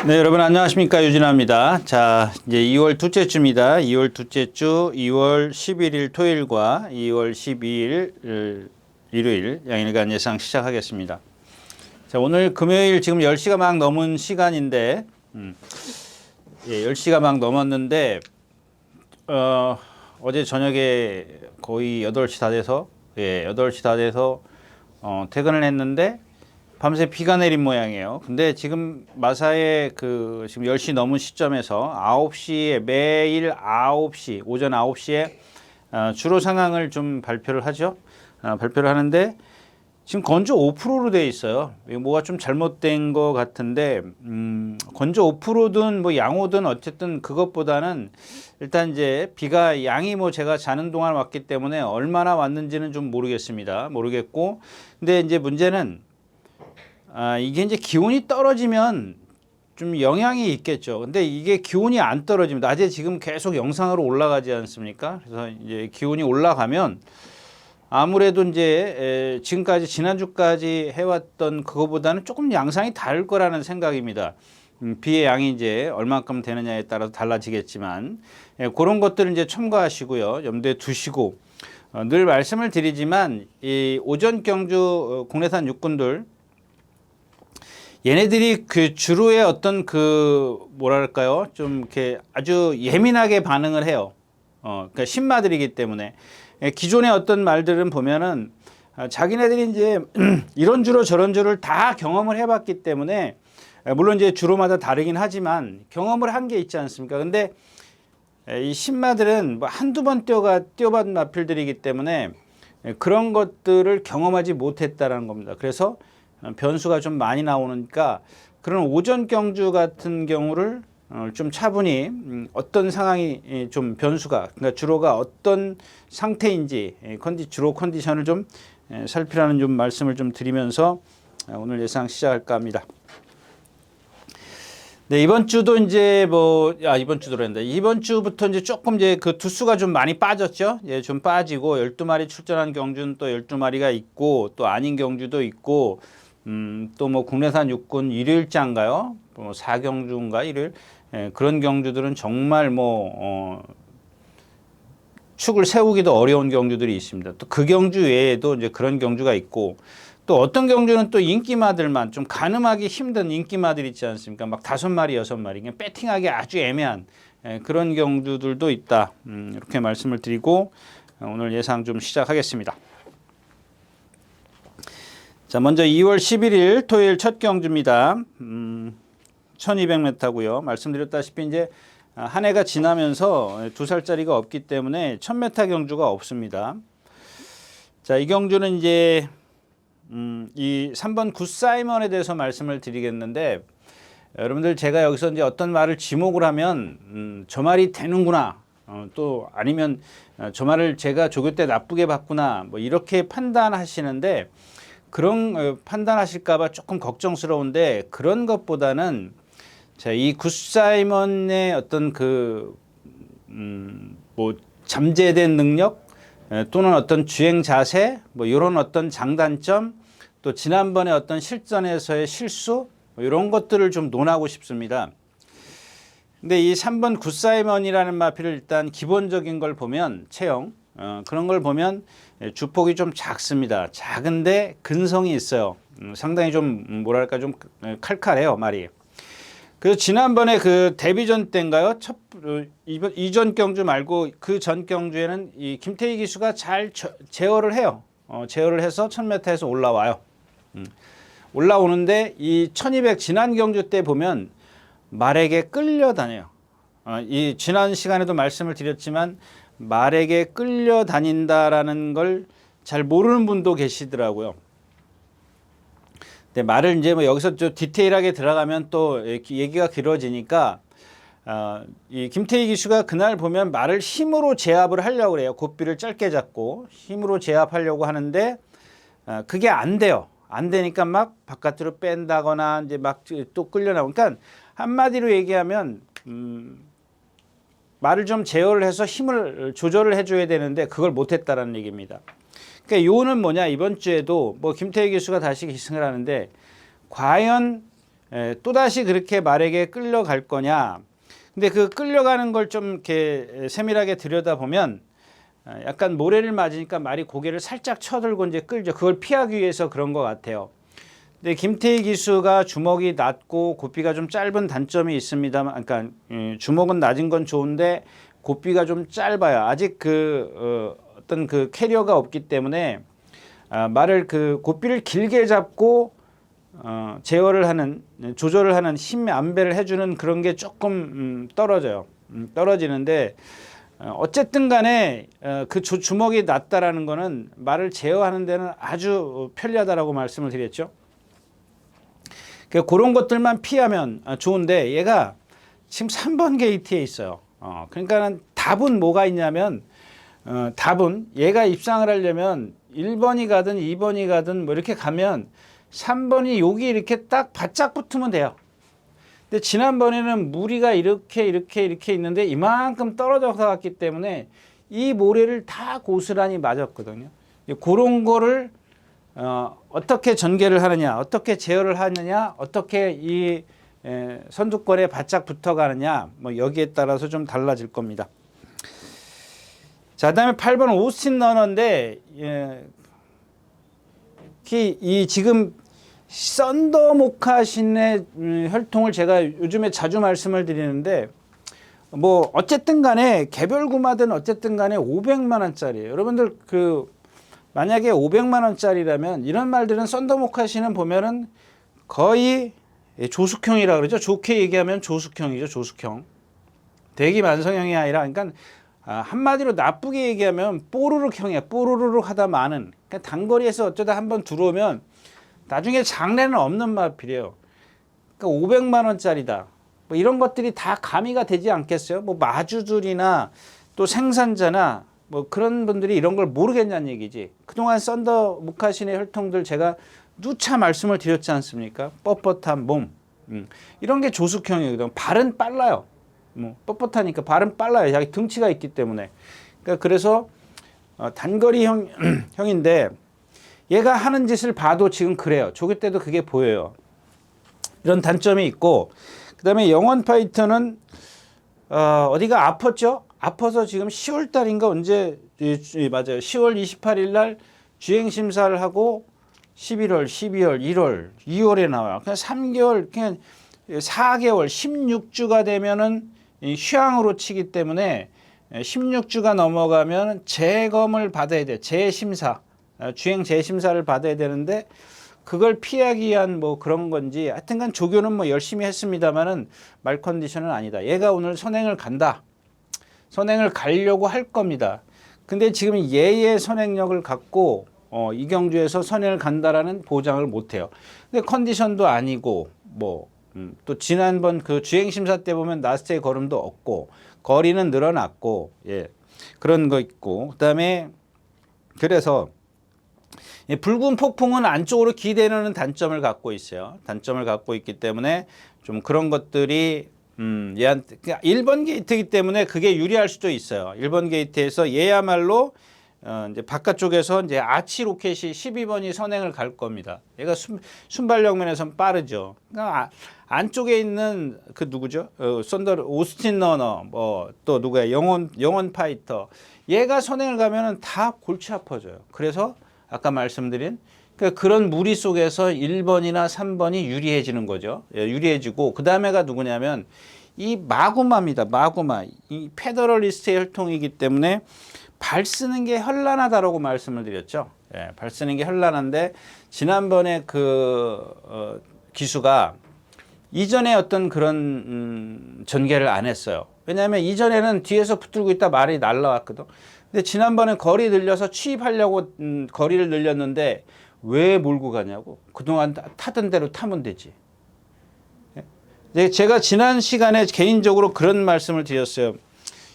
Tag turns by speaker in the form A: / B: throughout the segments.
A: 네, 여러분 안녕하십니까? 유진아입니다. 자, 이제 2월 둘째 주입니다. 2월 둘째 주 2월 11일 토요일과 2월 12일 일요일 양일간 예상 시작하겠습니다. 자, 오늘 금요일 지금 10시가 막 넘은 시간인데 10시가 막 넘었는데 어제 저녁에 거의 8시 다 돼서 8시 다 돼서 퇴근을 했는데 밤새 비가 내린 모양이에요. 근데 지금 마사에 지금 10시 넘은 시점에서 9시에 매일 9시 오전 9시에 주로 상황을 좀 발표를 하죠. 발표를 하는데 지금 건조 5%로 돼 있어요. 뭐가 좀 잘못된 것 같은데 건조 5%든 뭐 양호든 어쨌든 그것보다는 일단 이제 비가 양이 뭐 제가 자는 동안 왔기 때문에 얼마나 왔는지는 좀 모르겠고 근데 이제 문제는 이게 이제 기온이 떨어지면 좀 영향이 있겠죠. 근데 이게 기온이 안 떨어지면 낮에 지금 계속 영상으로 올라가지 않습니까? 그래서 이제 기온이 올라가면 아무래도 이제 지금까지 지난주까지 해왔던 그거보다는 조금 양상이 다를 거라는 생각입니다. 비의 양이 이제 얼마큼 되느냐에 따라서 달라지겠지만 그런 것들을 이제 첨가하시고요. 염두에 두시고 늘 말씀을 드리지만 이 오전 경주 국내산 육군들 얘네들이 그 주로의 어떤 뭐랄까요? 좀 이렇게 아주 예민하게 반응을 해요. 그러니까 신마들이기 때문에. 기존의 어떤 말들은 보면은 자기네들이 이제 이런 주로 저런 주를 다 경험을 해봤기 때문에 물론 이제 주로마다 다르긴 하지만 경험을 한 게 있지 않습니까? 근데 이 신마들은 뭐 한두 번 뛰어본 마필들이기 때문에 그런 것들을 경험하지 못했다라는 겁니다. 그래서 변수가 좀 많이 나오니까 그런 오전 경주 같은 경우를 좀 차분히 어떤 상황이 좀 변수가 그러니까 주로가 어떤 상태인지 주로 컨디션을 좀 살피라는 좀 말씀을 좀 드리면서 오늘 예상 시작할까 합니다. 네, 이번 주도 이제 이번 주도란다. 이번 주부터 이제 조금 이제 그 두수가 좀 많이 빠졌죠. 좀 빠지고 12마리 출전한 경주는 또 12마리가 있고 또 아닌 경주도 있고 또 뭐 국내산 육군 일요일자인가요? 뭐 4경주인가 일요일? 그런 경주들은 정말 축을 세우기도 어려운 경주들이 있습니다. 또 그 경주 외에도 이제 그런 경주가 있고 또 어떤 경주는 또 인기마들만 좀 가늠하기 힘든 인기마들 있지 않습니까? 막 5마리, 6마리 그냥 배팅하기 아주 애매한 그런 경주들도 있다. 이렇게 말씀을 드리고 오늘 예상 좀 시작하겠습니다. 자, 먼저 2월 11일 토요일 첫 경주입니다. 1200m고요. 말씀드렸다시피 이제 한 해가 지나면서 2살짜리가 없기 때문에 1000m 경주가 없습니다. 자, 이 경주는 이제 이 3번 굿사이먼에 대해서 말씀을 드리겠는데 여러분들 제가 여기서 이제 어떤 말을 지목을 하면 저 말이 되는구나. 또 아니면 저 말을 제가 조교 때 나쁘게 봤구나. 뭐 이렇게 판단하시는데 그런 판단하실까봐 조금 걱정스러운데 그런 것보다는 자, 이 굿사이먼의 어떤 잠재된 능력 또는 어떤 주행 자세 뭐 이런 어떤 장단점 또 지난번에 어떤 실전에서의 실수 뭐 이런 것들을 좀 논하고 싶습니다. 근데 이 3번 굿사이먼이라는 마필을 일단 기본적인 걸 보면 체형 그런 걸 보면 주폭이 좀 작습니다. 작은데 근성이 있어요. 상당히 좀 뭐랄까 좀 칼칼해요 말이. 그래서 지난번에 그 데뷔전 때인가요? 이전 경주 말고 그 전 경주에는 이 김태희 기수가 잘 제어를 해요. 제어를 해서 1000m에서 올라와요. 올라오는데 이 1200 지난 경주 때 보면 말에게 끌려다녀요. 이 지난 시간에도 말씀을 드렸지만 말에게 끌려다닌다라는 걸 잘 모르는 분도 계시더라고요. 근데 말을 이제 뭐 여기서 좀 디테일하게 들어가면 또 얘기가 길어지니까 이 김태희 기수가 그날 보면 말을 힘으로 제압을 하려고 그래요. 고삐를 짧게 잡고 힘으로 제압하려고 하는데 그게 안 돼요. 안 되니까 막 바깥으로 뺀다거나 이제 막 또 끌려나오고 그러니까 한마디로 얘기하면 말을 좀 제어를 해서 힘을 조절을 해줘야 되는데 그걸 못했다라는 얘기입니다. 그러니까 요는 뭐냐 이번 주에도 뭐 김태희 교수가 다시 기승을 하는데 과연 또다시 그렇게 말에게 끌려갈 거냐. 근데 그 끌려가는 걸 좀 이렇게 세밀하게 들여다보면 약간 모래를 맞으니까 말이 고개를 살짝 쳐들고 이제 끌죠. 그걸 피하기 위해서 그런 것 같아요. 근데 김태희 기수가 주먹이 낮고 고삐가 좀 짧은 단점이 있습니다만, 그러니까 주먹은 낮은 건 좋은데 고삐가 좀 짧아요. 아직 어떤 그 캐리어가 없기 때문에 말을 그 고삐를 길게 잡고 제어를 하는, 조절을 하는 힘 안배를 해주는 그런 게 조금 떨어져요. 떨어지는데 어쨌든 간에 그 주먹이 낮다라는 거는 말을 제어하는 데는 아주 편리하다라고 말씀을 드렸죠. 그런 것들만 피하면 좋은데 얘가 지금 3번 게이트에 있어요. 그러니까 답은 뭐가 있냐면 답은 얘가 입상을 하려면 1번이 가든 2번이 가든 뭐 이렇게 가면 3번이 여기 이렇게 딱 바짝 붙으면 돼요. 근데 지난번에는 무리가 이렇게 있는데 이만큼 떨어져서 갔기 때문에 이 모래를 다 고스란히 맞았거든요. 그런 거를 어떻게 전개를 하느냐, 어떻게 제어를 하느냐, 어떻게 이 선두권에 바짝 붙어가느냐, 뭐 여기에 따라서 좀 달라질 겁니다. 자, 그다음에 8번 오스틴 러너인데 이 지금 썬더 모카신의 혈통을 제가 요즘에 자주 말씀을 드리는데 뭐 어쨌든 간에 개별 구마든 어쨌든 간에 500만 원짜리예요. 여러분들 만약에 500만 원짜리라면 이런 말들은 썬더 모카신은 보면은 거의 조숙형이라 그러죠. 좋게 얘기하면 조숙형이죠. 조숙형. 대기 만성형이 아니라 그러니까 한마디로 나쁘게 얘기하면 뽀로록형이야. 뽀로록 하다 마는. 그러니까 단거리에서 어쩌다 한번 들어오면 나중에 장래는 없는 마필이에요. 그러니까 500만 원짜리다. 뭐 이런 것들이 다 가미가 되지 않겠어요? 뭐 마주들이나 또 생산자나 뭐 그런 분들이 이런 걸 모르겠냐는 얘기지. 그동안 썬더 모카신의 혈통들 제가 누차 말씀을 드렸지 않습니까? 뻣뻣한 몸. 이런 게 조숙형이거든. 발은 빨라요. 뭐 뻣뻣하니까 발은 빨라요. 자기 등치가 있기 때문에. 그러니까 그래서 단거리 형인데 얘가 하는 짓을 봐도 지금 그래요. 조교 때도 그게 보여요. 이런 단점이 있고, 그 다음에 영원 파이터는 어디가 아팠죠? 아파서 지금 10월 달인가 언제, 맞아요. 10월 28일 날 주행 심사를 하고 11월, 12월, 1월, 2월에 나와요. 그냥 3개월, 그냥 4개월, 16주가 되면은 휴양으로 치기 때문에 16주가 넘어가면 재검을 받아야 돼요. 재심사. 주행 재심사를 받아야 되는데 그걸 피하기 위한 뭐 그런 건지 하여튼간 조교는 뭐 열심히 했습니다만은 말 컨디션은 아니다. 얘가 오늘 선행을 간다. 선행을 가려고 할 겁니다. 근데 지금 얘의 선행력을 갖고 이경주에서 선행을 간다라는 보장을 못 해요. 근데 컨디션도 아니고 뭐 또 지난번 그 주행 심사 때 보면 라스트의 걸음도 없고 거리는 늘어났고 예. 그런 거 있고 그다음에 그래서 붉은 폭풍은 안쪽으로 기대는 단점을 갖고 있어요. 단점을 갖고 있기 때문에 좀 그런 것들이 얘한테 1번 게이트이기 때문에 그게 유리할 수도 있어요. 1번 게이트에서 얘야말로 이제 바깥쪽에서 이제 아치 로켓이 12번이 선행을 갈 겁니다. 얘가 순발력 면에서는 빠르죠. 그러니까 안쪽에 있는 그 누구죠? 썬더 오스틴 러너 뭐 또 누구야? 영원 파이터. 얘가 선행을 가면은 다 골치 아파져요. 그래서 아까 말씀드린 그런 무리 속에서 1번이나 3번이 유리해지는 거죠. 유리해지고 그 다음에가 누구냐면 이 마구마입니다. 마구마. 이 페더럴리스트의 혈통이기 때문에 발 쓰는 게 현란하다라고 말씀을 드렸죠. 예, 발 쓰는 게 현란한데 지난번에 기수가 이전에 어떤 그런 전개를 안 했어요. 왜냐하면 이전에는 뒤에서 붙들고 있다 말이 날라왔거든. 근데 지난번에 거리 늘려서 취입하려고 거리를 늘렸는데 왜 몰고 가냐고. 그동안 타던 대로 타면 되지. 제가 지난 시간에 개인적으로 그런 말씀을 드렸어요.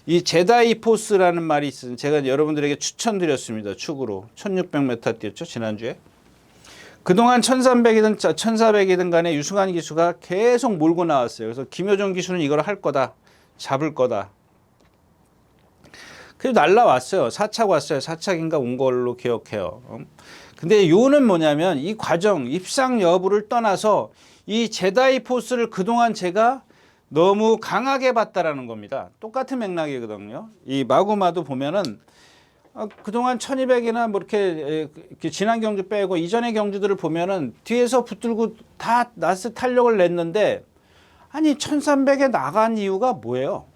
A: 이 제다이 포스라는 말이 있어요. 제가 여러분들에게 추천드렸습니다. 축으로 1600m 뛰었죠. 지난주에. 그동안 1300이든 1400이든 간에 유승환 기수가 계속 몰고 나왔어요. 그래서 김효정 기수는 이걸 할 거다. 잡을 거다. 그래도 날라왔어요. 4착 왔어요. 4착인가 온 걸로 기억해요. 근데 요는 뭐냐면 이 과정, 입상 여부를 떠나서 이 제다이 포스를 그동안 제가 너무 강하게 봤다라는 겁니다. 똑같은 맥락이거든요. 이 마구마도 보면은 그동안 1200이나 뭐 이렇게 지난 경주 빼고 이전의 경주들을 보면은 뒤에서 붙들고 다 나스 탄력을 냈는데 아니 1300에 나간 이유가 뭐예요?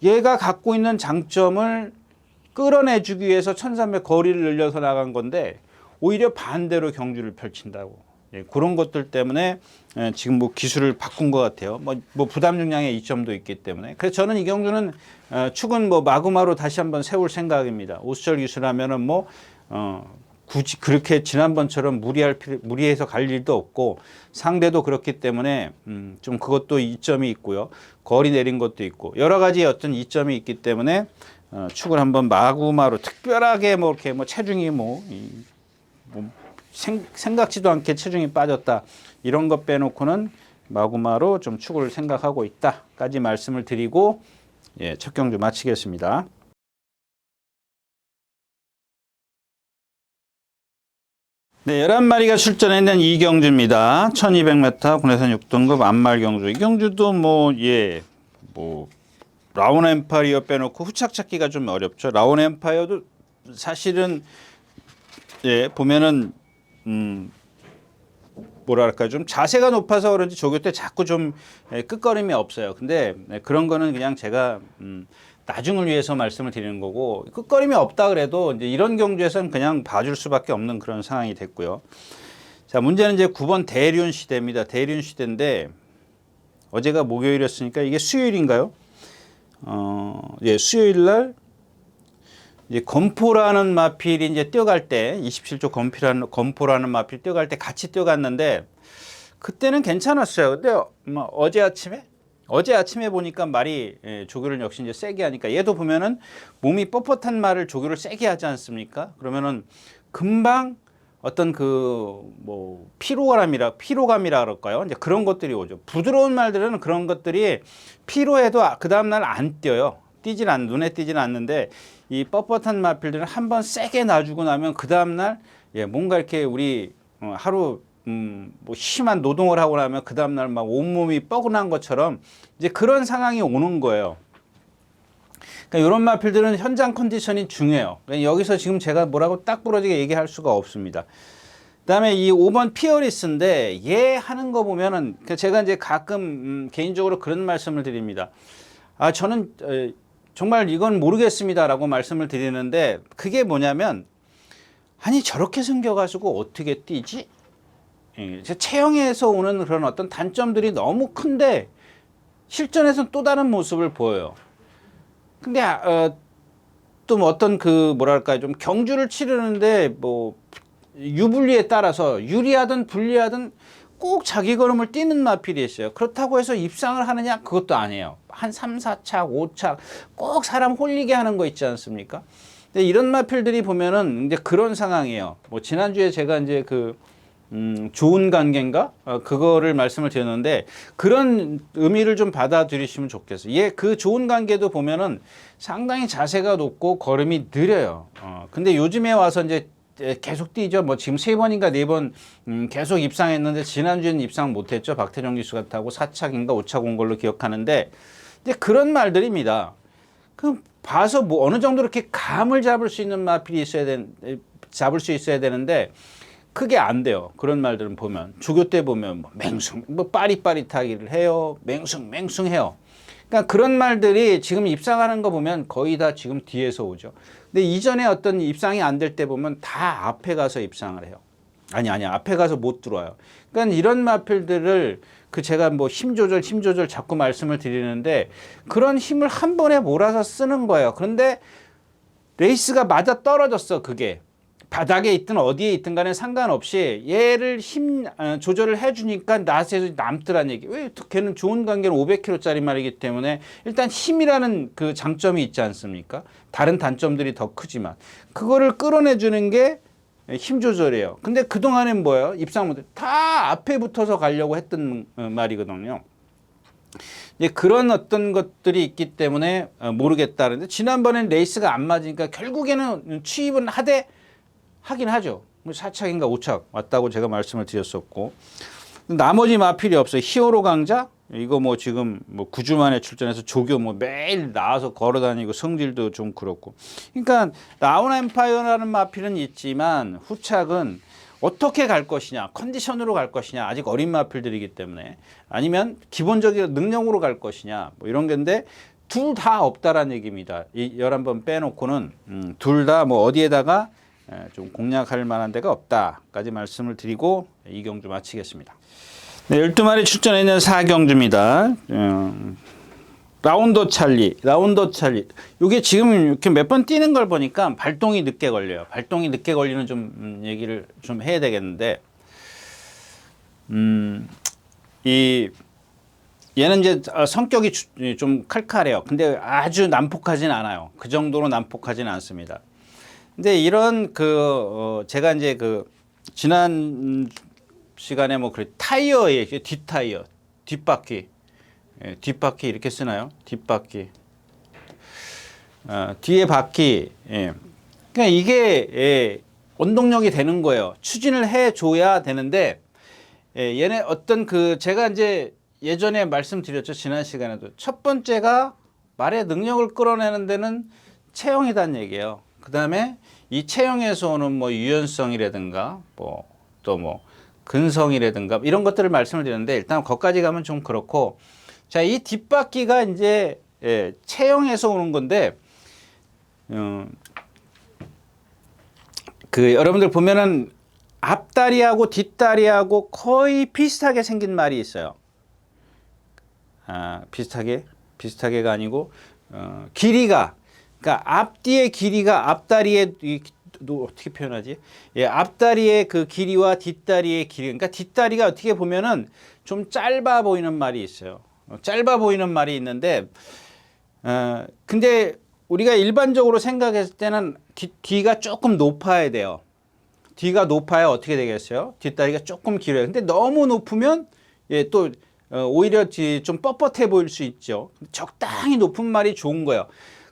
A: 얘가 갖고 있는 장점을 끌어내주기 위해서 1300 거리를 늘려서 나간 건데 오히려 반대로 경주를 펼친다고. 예, 그런 것들 때문에 지금 뭐 기술을 바꾼 것 같아요. 뭐 부담 중량의 이점도 있기 때문에. 그래서 저는 이 경주는 축은 뭐 마구마로 다시 한번 세울 생각입니다. 오수철 기술하면은 뭐 굳이 그렇게 지난번처럼 무리해서 갈 일도 없고 상대도 그렇기 때문에 좀 그것도 이점이 있고요. 거리 내린 것도 있고 여러 가지 어떤 이점이 있기 때문에 축을 한번 마구마로 특별하게 뭐 이렇게 뭐 체중이 생각지도 않게 체중이 빠졌다 이런 것 빼놓고는 마구마로 좀 축을 생각하고 있다까지 말씀을 드리고 예, 첫 경주 마치겠습니다. 네, 11마리가 출전했는 이 경주입니다. 1200m 군에선 6등급 안말 경주. 이 경주도 라운 엠파이어 빼놓고 후착 찾기가 좀 어렵죠. 라운 엠파이어도 사실은 예, 보면은 뭐랄까 좀 자세가 높아서 그런지 조교 때 자꾸 좀 끝걸음이 없어요. 근데 그런 거는 그냥 제가 나중을 위해서 말씀을 드리는 거고 끝걸음이 없다 그래도 이제 이런 경주에서는 그냥 봐줄 수밖에 없는 그런 상황이 됐고요. 자, 문제는 이제 9번 대륜 시대입니다. 대륜 시대인데 어제가 목요일이었으니까 이게 수요일인가요? 예, 수요일 날 이제 검포라는 마필이 이제 뛰어갈 때 27조 검포라는 마필 뛰어갈 때 같이 뛰어갔는데 그때는 괜찮았어요. 근데 어제 아침에 보니까 말이 조교를 역시 이제 세게 하니까 얘도 보면은 몸이 뻣뻣한 말을 조교를 세게 하지 않습니까? 그러면은 금방 어떤 피로감이라 그럴까요? 이제 그런 것들이 오죠. 부드러운 말들은 그런 것들이 피로해도 그 다음날 안 뛰어요. 눈에 띄지는 않는데 이 뻣뻣한 마필들은 한번 세게 놔주고 나면 그 다음날 예, 뭔가 이렇게 우리 하루 뭐 심한 노동을 하고 나면 그 다음날 막 온몸이 뻐근한 것처럼 이제 그런 상황이 오는 거예요. 그러니까 이런 마필들은 현장 컨디션이 중요해요. 그러니까 여기서 지금 제가 뭐라고 딱 부러지게 얘기할 수가 없습니다. 그다음에 이 5번 피어리스인데 얘 하는 거 보면은 제가 이제 가끔 개인적으로 그런 말씀을 드립니다. 저는 정말 이건 모르겠습니다라고 말씀을 드리는데 그게 뭐냐면 아니 저렇게 생겨가지고 어떻게 뛰지? 체형에서 오는 그런 어떤 단점들이 너무 큰데 실전에서는 또 다른 모습을 보여요. 근데 또 어떤 뭐랄까 좀 경주를 치르는데 뭐 유불리에 따라서 유리하든 불리하든 꼭 자기 걸음을 뛰는 마필이 있어요. 그렇다고 해서 입상을 하느냐? 그것도 아니에요. 한 3, 4착, 5착 꼭 사람 홀리게 하는 거 있지 않습니까? 근데 이런 마필들이 보면은 이제 그런 상황이에요. 뭐 지난주에 제가 이제 좋은 관계인가? 그거를 말씀을 드렸는데 그런 의미를 좀 받아들이시면 좋겠어요. 그 좋은 관계도 보면은 상당히 자세가 높고 걸음이 느려요. 근데 요즘에 와서 이제 계속 뛰죠. 뭐 지금 3번인가 4번 계속 입상했는데 지난주에는 입상 못했죠. 박태정 기수가 타고 4착인가 5착 온 걸로 기억하는데 근데 그런 말들입니다. 그럼 봐서 뭐 어느 정도 이렇게 감을 잡을 수 있는 마필이 잡을 수 있어야 되는데 그게 안 돼요. 그런 말들은 보면 조교 때 보면 빠릿빠릿하기를 해요. 맹숭해요. 그러니까 그런 말들이 지금 입상하는 거 보면 거의 다 지금 뒤에서 오죠. 근데 이전에 어떤 입상이 안 될 때 보면 다 앞에 가서 입상을 해요. 아니 앞에 가서 못 들어와요. 그러니까 이런 마필들을 제가 뭐 힘 조절 자꾸 말씀을 드리는데 그런 힘을 한 번에 몰아서 쓰는 거예요. 그런데 레이스가 맞아 떨어졌어. 그게 바닥에 있든 어디에 있든 간에 상관없이 얘를 힘 조절을 해주니까 낫에서 남더란 얘기. 왜 걔는 좋은 관계는 500kg짜리 말이기 때문에 일단 힘이라는 그 장점이 있지 않습니까? 다른 단점들이 더 크지만 그거를 끌어내주는 게 힘 조절이에요. 근데 그동안엔 뭐예요? 입상 못해 다 앞에 붙어서 가려고 했던 말이거든요. 이제 그런 어떤 것들이 있기 때문에 모르겠다는데 지난번엔 레이스가 안 맞으니까 결국에는 취입은 하긴 하죠. 4착인가 5착 왔다고 제가 말씀을 드렸었고 나머지 마필이 없어요. 히어로 강자 이거 뭐 지금 뭐 9주 만에 출전해서 조교 뭐 매일 나와서 걸어다니고 성질도 좀 그렇고. 그러니까 라운 엠파이어라는 마필은 있지만 후착은 어떻게 갈 것이냐, 컨디션으로 갈 것이냐, 아직 어린 마필들이기 때문에 아니면 기본적인 능력으로 갈 것이냐 뭐 이런 건데 둘 다 없다라는 얘기입니다. 이 11번 빼놓고는 둘 다 뭐 어디에다가 좀 공략할 만한 데가 없다까지 말씀을 드리고 이 경주 마치겠습니다. 네, 12마리 출전했는 4경주입니다. 라운더 찰리. 이게 지금 이렇게 몇 번 뛰는 걸 보니까 발동이 늦게 걸려요. 발동이 늦게 걸리는 좀 얘기를 좀 해야 되겠는데, 얘는 이제 성격이 좀 칼칼해요. 근데 아주 난폭하진 않아요. 그 정도로 난폭하진 않습니다. 근데 이런 제가 이제 지난 시간에 뭐 타이어에 뒷타이어, 뒷바퀴 이렇게 쓰나요? 뒷바퀴. 뒤에 바퀴. 그러니까 이게 원동력이 되는 거예요. 추진을 해줘야 되는데, 얘네 어떤 제가 이제 예전에 말씀드렸죠. 지난 시간에도. 첫 번째가 말의 능력을 끌어내는 데는 체형이란 얘기예요. 그 다음에 이 체형에서 오는 뭐 유연성이라든가, 근성이라든가, 이런 것들을 말씀을 드렸는데, 일단 거기까지 가면 좀 그렇고, 자, 이 뒷바퀴가 이제 체형에서 오는 건데, 여러분들 보면은 앞다리하고 뒷다리하고 거의 비슷하게 생긴 말이 있어요. 비슷하게가 아니고 길이가, 그러니까 앞뒤의 길이가 앞다리의 어떻게 표현하지? 앞다리의 그 길이와 뒷다리의 길이, 그러니까 뒷다리가 어떻게 보면은 좀 짧아 보이는 말이 있어요. 짧아 보이는 말이 있는데, 근데 우리가 일반적으로 생각했을 때는 뒤가 조금 높아야 돼요. 뒤가 높아야 어떻게 되겠어요? 뒷다리가 조금 길어요. 근데 너무 높으면 또 오히려 좀 뻣뻣해 보일 수 있죠. 적당히 높은 말이 좋은 거예요.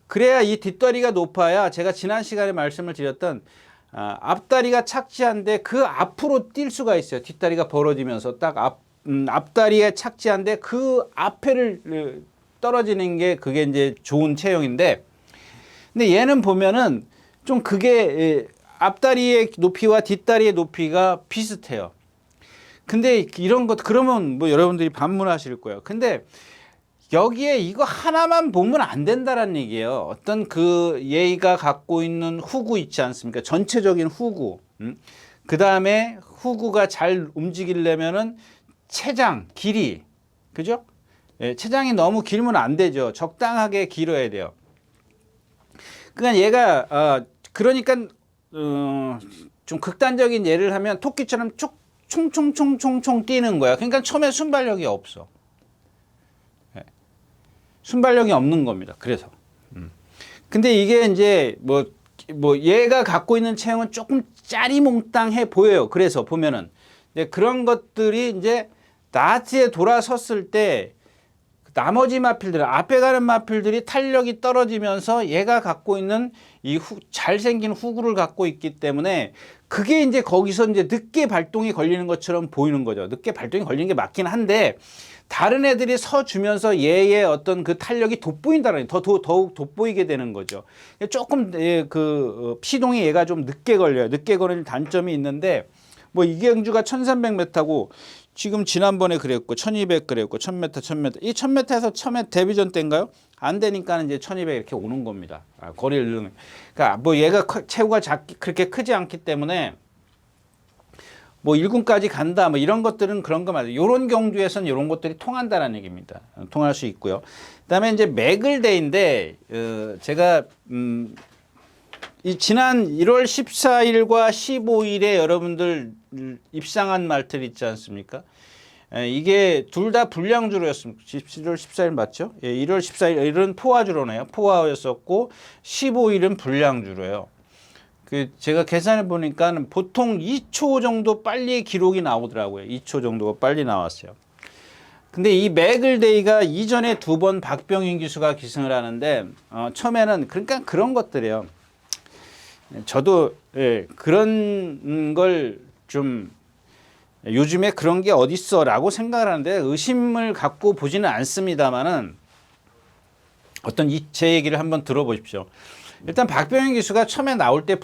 A: 그래야 이 뒷다리가 높아야 제가 지난 시간에 말씀을 드렸던 앞다리가 착지한데 그 앞으로 뛸 수가 있어요. 뒷다리가 벌어지면서 딱 앞다리에 착지한데 그 앞에를 떨어지는 게 그게 이제 좋은 체형인데, 근데 얘는 보면은 좀 그게 앞다리의 높이와 뒷다리의 높이가 비슷해요. 근데 이런 것 그러면 뭐 여러분들이 반문하실 거예요. 근데 여기에 이거 하나만 보면 안 된다라는 얘기예요. 어떤 얘가 갖고 있는 후구 있지 않습니까? 전체적인 후구. 그 다음에 후구가 잘 움직이려면은 체장, 길이. 그죠? 체장이 너무 길면 안 되죠. 적당하게 길어야 돼요. 그러니까 얘가, 그러니까, 좀 극단적인 예를 하면 토끼처럼 쭉 총총총총총 뛰는 거야. 그러니까 처음에 순발력이 없어. 순발력이 없는 겁니다. 그래서. 근데 이게 이제 얘가 갖고 있는 체형은 조금 짜리몽땅해 보여요. 그래서 보면은 그런 것들이 이제 나트에 돌아섰을 때 나머지 마필들, 앞에 가는 마필들이 탄력이 떨어지면서 얘가 갖고 있는 이 잘생긴 후구를 갖고 있기 때문에 그게 이제 거기서 이제 늦게 발동이 걸리는 것처럼 보이는 거죠. 늦게 발동이 걸리는 게 맞긴 한데 다른 애들이 서주면서 얘의 어떤 그 탄력이 돋보인다는, 더욱 돋보이게 되는 거죠. 조금 피동이 얘가 좀 늦게 걸려요. 늦게 걸리는 단점이 있는데 뭐 이경주가 1300m고 지금 지난번에 그랬고 1200 그랬고 1000m 1000m 이 1000m에서 처음에 데뷔전 때인가요? 안 되니까 이제 1200 이렇게 오는 겁니다. 거리를 늘는. 그러니까 뭐 얘가 체구가 그렇게 크지 않기 때문에 뭐 1군까지 간다 뭐 이런 것들은 그런 거 맞아요. 이런 경주에서는 이런 것들이 통한다라는 얘기입니다. 통할 수 있고요. 그다음에 이제 매글데이인데 제가 이 지난 1월 14일과 15일에 여러분들 입상한 말들 있지 않습니까? 이게 둘 다 불량주로였습니다. 1월 14일 맞죠? 1월 14일은 포화주로네요. 포화였었고 15일은 불량주로예요. 제가 계산해 보니까 보통 2초 정도 빨리 기록이 나오더라고요. 2초 정도가 빨리 나왔어요. 근데 이 매글데이가 이전에 2번 박병인 기수가 기승을 하는데 처음에는 그러니까 그런 것들이에요. 저도 그런 걸 좀 요즘에 그런 게 어딨어라고 생각을 하는데 의심을 갖고 보지는 않습니다만은 어떤 제 얘기를 한번 들어보십시오. 일단 박병현 기수가 처음에 나올 때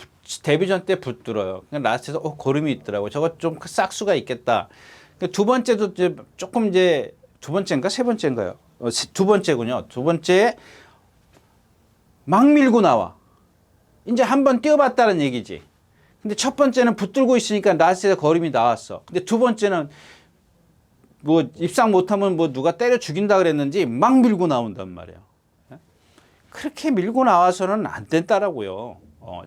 A: 데뷔전 때 붙들어요. 그냥 라스트에서 고름이 있더라고. 저거 좀 싹수가 있겠다. 두 번째도 이제 조금 이제 두 번째인가 세 번째인가요? 두 번째군요. 두 번째에 막 밀고 나와. 이제 한번 뛰어봤다는 얘기지. 근데 첫 번째는 붙들고 있으니까 라스트에서 거름이 나왔어. 근데 두 번째는 뭐 입상 못하면 뭐 누가 때려 죽인다 그랬는지 막 밀고 나온단 말이에요. 그렇게 밀고 나와서는 안 된다라고요.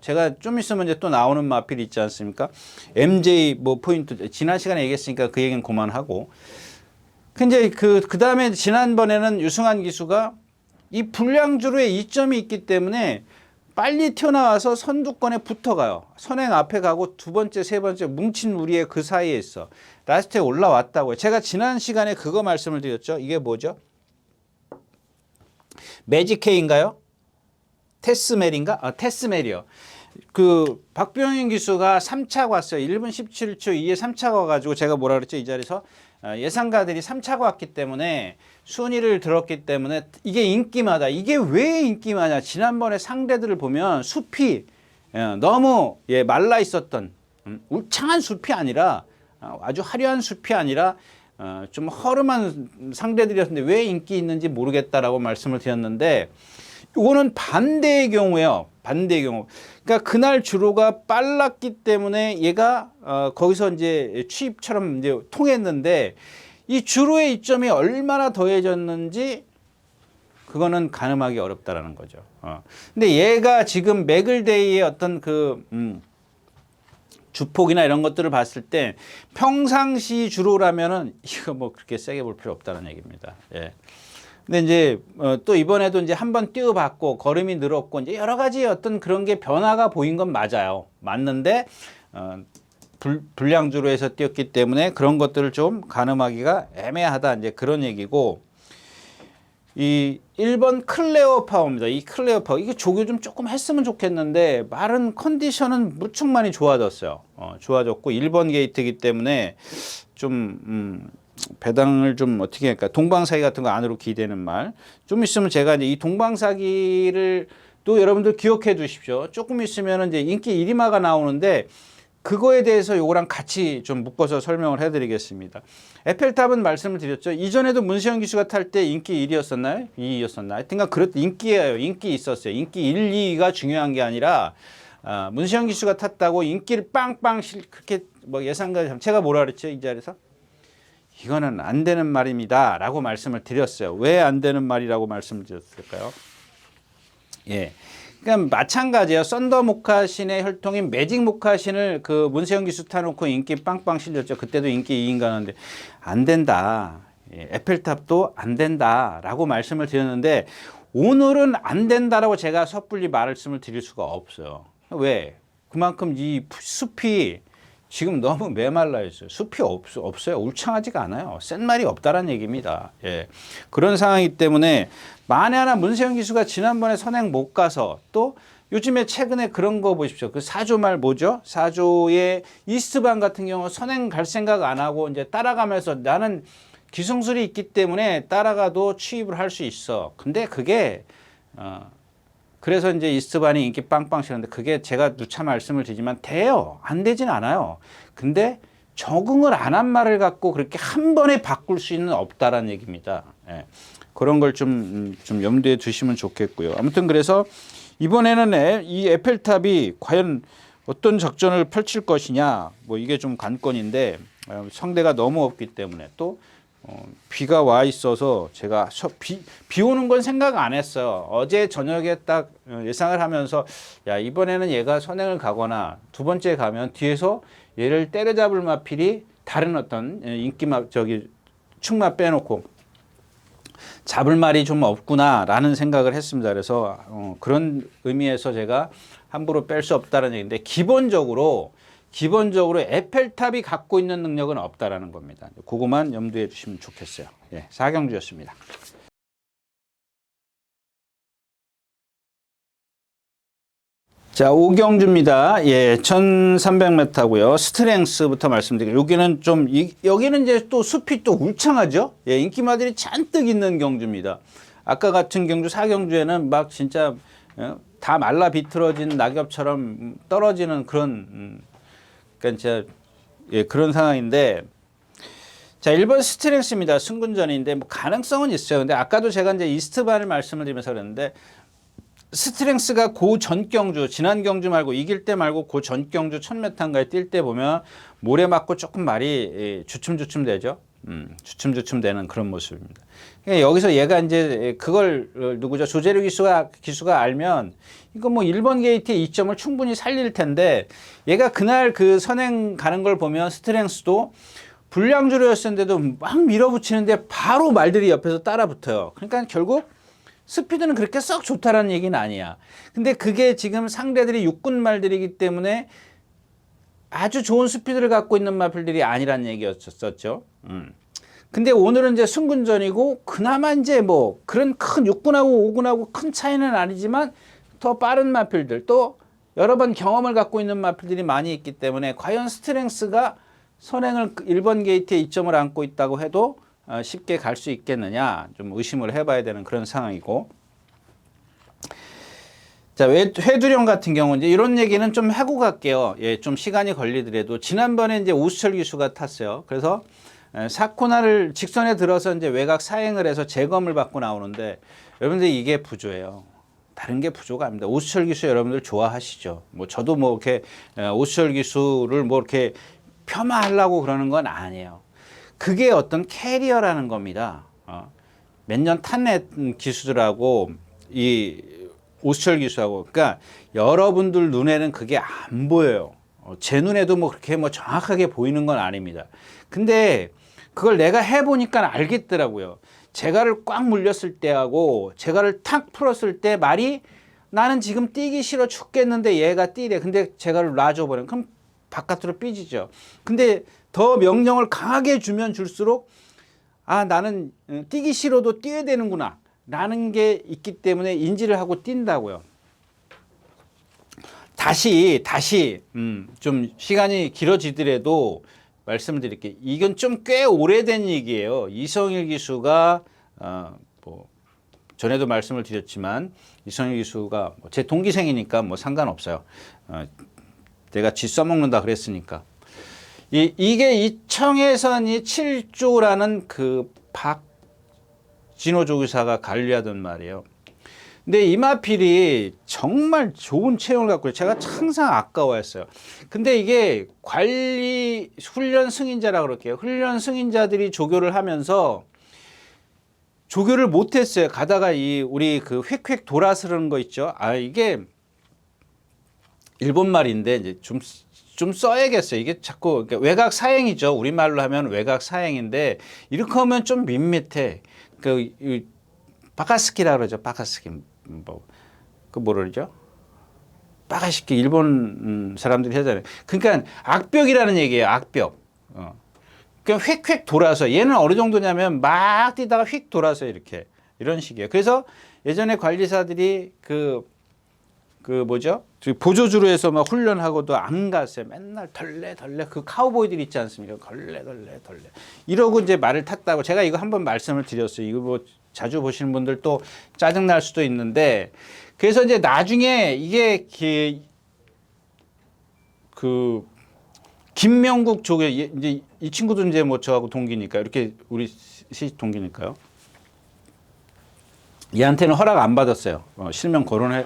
A: 제가 좀 있으면 이제 또 나오는 마필이 있지 않습니까? MJ 뭐 포인트 지난 시간에 얘기했으니까 그 얘기는 그만하고. 근데 그 다음에 지난번에는 유승환 기수가 이 불량주로에 이점이 있기 때문에 빨리 튀어나와서 선두권에 붙어가요. 선행 앞에 가고 두 번째, 세 번째 뭉친 무리에 그 사이에 있어. 라스트에 올라왔다고요. 제가 지난 시간에 그거 말씀을 드렸죠. 이게 뭐죠? 매직K인가요? 테스멜인가? 테스멜이요. 그 박병현 기수가 3차가 왔어요. 1분 17초 2에 3차가 와가지고 제가 뭐라 그랬죠? 이 자리에서 예상가들이 3차가 왔기 때문에 순위를 들었기 때문에 이게 인기마다. 이게 왜 인기마냐? 지난번에 상대들을 보면 숲이 너무 말라 있었던 울창한 숲이 아니라 아주 화려한 숲이 아니라 좀 허름한 상대들이었는데 왜 인기 있는지 모르겠다라고 말씀을 드렸는데 이거는 반대의 경우예요. 반대의 경우. 그러니까 그날 주로가 빨랐기 때문에 얘가 거기서 이제 취입처럼 이제 통했는데 이 주로의 이점이 얼마나 더해졌는지 그거는 가늠하기 어렵다라는 거죠. 근데 얘가 지금 맥을데이의 어떤 그 주폭이나 이런 것들을 봤을 때 평상시 주로라면은 이거 뭐 그렇게 세게 볼 필요 없다는 얘기입니다. 예. 근데 이제 또 이번에도 이제 한번 뛰어봤고 걸음이 늘었고 이제 여러 가지 어떤 그런 게 변화가 보인 건 맞아요. 맞는데 불량주로에서 뛰었기 때문에 그런 것들을 좀 가늠하기가 애매하다 이제 그런 얘기고 이 1번 클레어 파워입니다. 이 클레어 파워 이게 조교 좀 조금 했으면 좋겠는데 말은 컨디션은 무척 많이 좋아졌어요. 좋아졌고 1번 게이트이기 때문에 좀 배당을 좀 어떻게 할까? 동방사기 같은 거 안으로 기대는 말. 좀 있으면 제가 이제 이 동방사기를 또 여러분들 기억해 두십시오. 조금 있으면 이제 인기 1위마가 나오는데 그거에 대해서 요거랑 같이 좀 묶어서 설명을 해드리겠습니다. 에펠탑은 말씀을 드렸죠. 이전에도 문세영 기수가 탈 때 인기 1위였었나요? 2위였었나요? 하여튼간 인기예요. 인기 있었어요. 인기 1, 2위가 중요한 게 아니라 문세영 기수가 탔다고 인기를 빵빵 그렇게 뭐 예상가 제가 뭐라 그랬죠? 이 자리에서? 이거는 안 되는 말입니다. 라고 말씀을 드렸어요. 왜 안 되는 말이라고 말씀을 드렸을까요? 예. 그러니까 마찬가지예요. 썬더 모카신의 혈통인 매직 모카신을 그 문세영 기수 타놓고 인기 빵빵 실렸죠. 그때도 인기 2인 가는데 안 된다. 예. 에펠탑도 안 된다라고 말씀을 드렸는데 오늘은 안 된다라고 제가 섣불리 말씀을 드릴 수가 없어요. 왜? 그만큼 이 숲이 지금 너무 메말라 있어요. 숲이 없어요. 울창하지가 않아요. 센 말이 없다라는 얘기입니다. 예. 그런 상황이기 때문에 만에 하나 문세영 기수가 지난번에 선행 못 가서 또 요즘에 최근에 그런 거 보십시오. 그 4조 말 뭐죠? 4조의 이스트반 같은 경우 선행 갈 생각 안 하고 이제 따라가면서 나는 기승술이 있기 때문에 따라가도 취입을 할 수 있어. 근데 그게 그래서 이제 이스트반이 인기 빵빵 치는데 그게 제가 누차 말씀을 드리지만 돼요. 안 되진 않아요. 근데 적응을 안 한 말을 갖고 그렇게 한 번에 바꿀 수는 없다라는 얘기입니다. 예. 그런 걸 좀 염두에 두시면 좋겠고요. 아무튼 그래서 이번에는 이 에펠탑이 과연 어떤 작전을 펼칠 것이냐 뭐 이게 좀 관건인데 상대가 너무 없기 때문에 또 비가 와 있어서 제가 비 오는 건 생각 안 했어요. 어제 저녁에 딱 예상을 하면서 야 이번에는 얘가 선행을 가거나 두 번째 가면 뒤에서 얘를 때려잡을 마필이 다른 어떤 인기마 축마 빼놓고 잡을 말이 좀 없구나라는 생각을 했습니다. 그래서 그런 의미에서 제가 함부로 뺄 수 없다는 얘기인데 기본적으로 에펠탑이 갖고 있는 능력은 없다라는 겁니다. 그거만 염두에 두시면 좋겠어요. 예, 4경주였습니다. 자, 오경주입니다. 예, 1300m고요. 스트렝스부터 말씀드릴게요. 여기는 좀 여기는 이제 또 숲이 또 울창하죠. 예, 인기마들이 잔뜩 있는 경주입니다. 아까 같은 경주 사경주에는 막 진짜 다 말라 비틀어진 낙엽처럼 떨어지는 그런 그러니까 진짜 예, 그런 상황인데 자, 1번 스트렝스입니다. 승군전인데 뭐 가능성은 있어요. 근데 아까도 제가 이제 이스트반을 말씀을 드리면서 그랬는데 스트렝스가 고 전 경주, 지난 경주 말고 이길 때 말고 고 전 경주 1000m인가에 뛸 때 보면 모래 맞고 조금 말이 주춤주춤 되죠. 주춤주춤 되는 그런 모습입니다. 그러니까 여기서 얘가 이제 그걸 누구죠? 조재료 기수가 알면 이거 뭐 1번 게이트의 이점을 충분히 살릴 텐데 얘가 그날 그 선행 가는 걸 보면 스트렝스도 불량주로였었는데도 막 밀어붙이는데 바로 말들이 옆에서 따라 붙어요. 그러니까 결국 스피드는 그렇게 썩 좋다라는 얘기는 아니야. 근데 그게 지금 상대들이 육군 말들이기 때문에 아주 좋은 스피드를 갖고 있는 마필들이 아니란 얘기였었죠. 근데 오늘은 이제 승군전이고 그나마 이제 뭐 그런 큰 육군하고 오군하고 큰 차이는 아니지만 더 빠른 마필들 또 여러 번 경험을 갖고 있는 마필들이 많이 있기 때문에 과연 스트렝스가 선행을 1번 게이트에 이점을 안고 있다고 해도 쉽게 갈 수 있겠느냐 좀 의심을 해봐야 되는 그런 상황이고 자 회두령 같은 경우 이제 이런 얘기는 좀 하고 갈게요. 예, 좀 시간이 걸리더라도 지난번에 이제 오수철 기수가 탔어요. 그래서 4코너를 직선에 들어서 이제 외곽 사행을 해서 재검을 받고 나오는데 여러분들 이게 부조예요. 다른 게 부조가 아닙니다. 오수철 기수 여러분들 좋아하시죠. 뭐 저도 뭐 이렇게 오수철 기수를 뭐 이렇게 폄하하려고 그러는 건 아니에요. 그게 어떤 캐리어라는 겁니다. 몇 년 탄 기수들하고 이 오수철 기수하고 그러니까 여러분들 눈에는 그게 안 보여요. 제 눈에도 뭐 그렇게 뭐 정확하게 보이는 건 아닙니다. 근데 그걸 내가 해보니까 알겠더라고요. 제가를 꽉 물렸을 때하고 제가를 탁 풀었을 때 말이 나는 지금 뛰기 싫어 죽겠는데 얘가 뛰래. 근데 제가를 놔줘버려. 그럼 바깥으로 삐지죠. 근데 더 명령을 강하게 주면 줄수록 아 나는 뛰기 싫어도 뛰어야 되는구나 라는 게 있기 때문에 인지를 하고 뛴다고요. 다시 좀 시간이 길어지더라도 말씀을 드릴게요. 이건 좀 꽤 오래된 얘기예요. 이성일 기수가 뭐 전에도 말씀을 드렸지만 이성일 기수가 제 동기생이니까 뭐 상관없어요. 내가 쥐 써먹는다 그랬으니까. 이게 이청해선이 7조라는 그 박진호 조교사가 관리하던 말이에요. 근데 이마필이 정말 좋은 체형을 갖고 있어요. 제가 항상 아까워했어요. 근데 이게 관리 훈련 승인자라 그럴게요. 훈련 승인자들이 조교를 하면서 조교를 못했어요. 가다가 우리 그 휙휙 돌아서는 거 있죠. 아 이게 일본 말인데 이제 좀 써야겠어요. 이게 자꾸 외곽 사행이죠. 우리말로 하면 외곽 사행인데 이렇게 하면 좀 밋밋해. 그 바카스키라 그러죠. 바카스키 뭐라 그러죠? 바카스키 일본 사람들이 하잖아요. 그러니까 악벽이라는 얘기예요. 악벽. 그냥 휙휙 돌아서 얘는 어느 정도냐면 막 뛰다가 휙 돌아서 이런 식이에요. 그래서 예전에 관리사들이 그 뭐죠? 보조주로 해서 막 훈련하고도 안 갔어요. 맨날 덜레 그 카우보이들 있지 않습니까? 덜레 이러고 이제 말을 탔다고 제가 이거 한번 말씀을 드렸어요. 이거 뭐 자주 보시는 분들 또 짜증 날 수도 있는데 그래서 이제 나중에 이게 그 김명국 조교 이제 이 친구도 이제 뭐 저하고 동기니까 이렇게 우리 셋이 동기니까요. 얘한테는 허락 안 받았어요. 실명 거론해야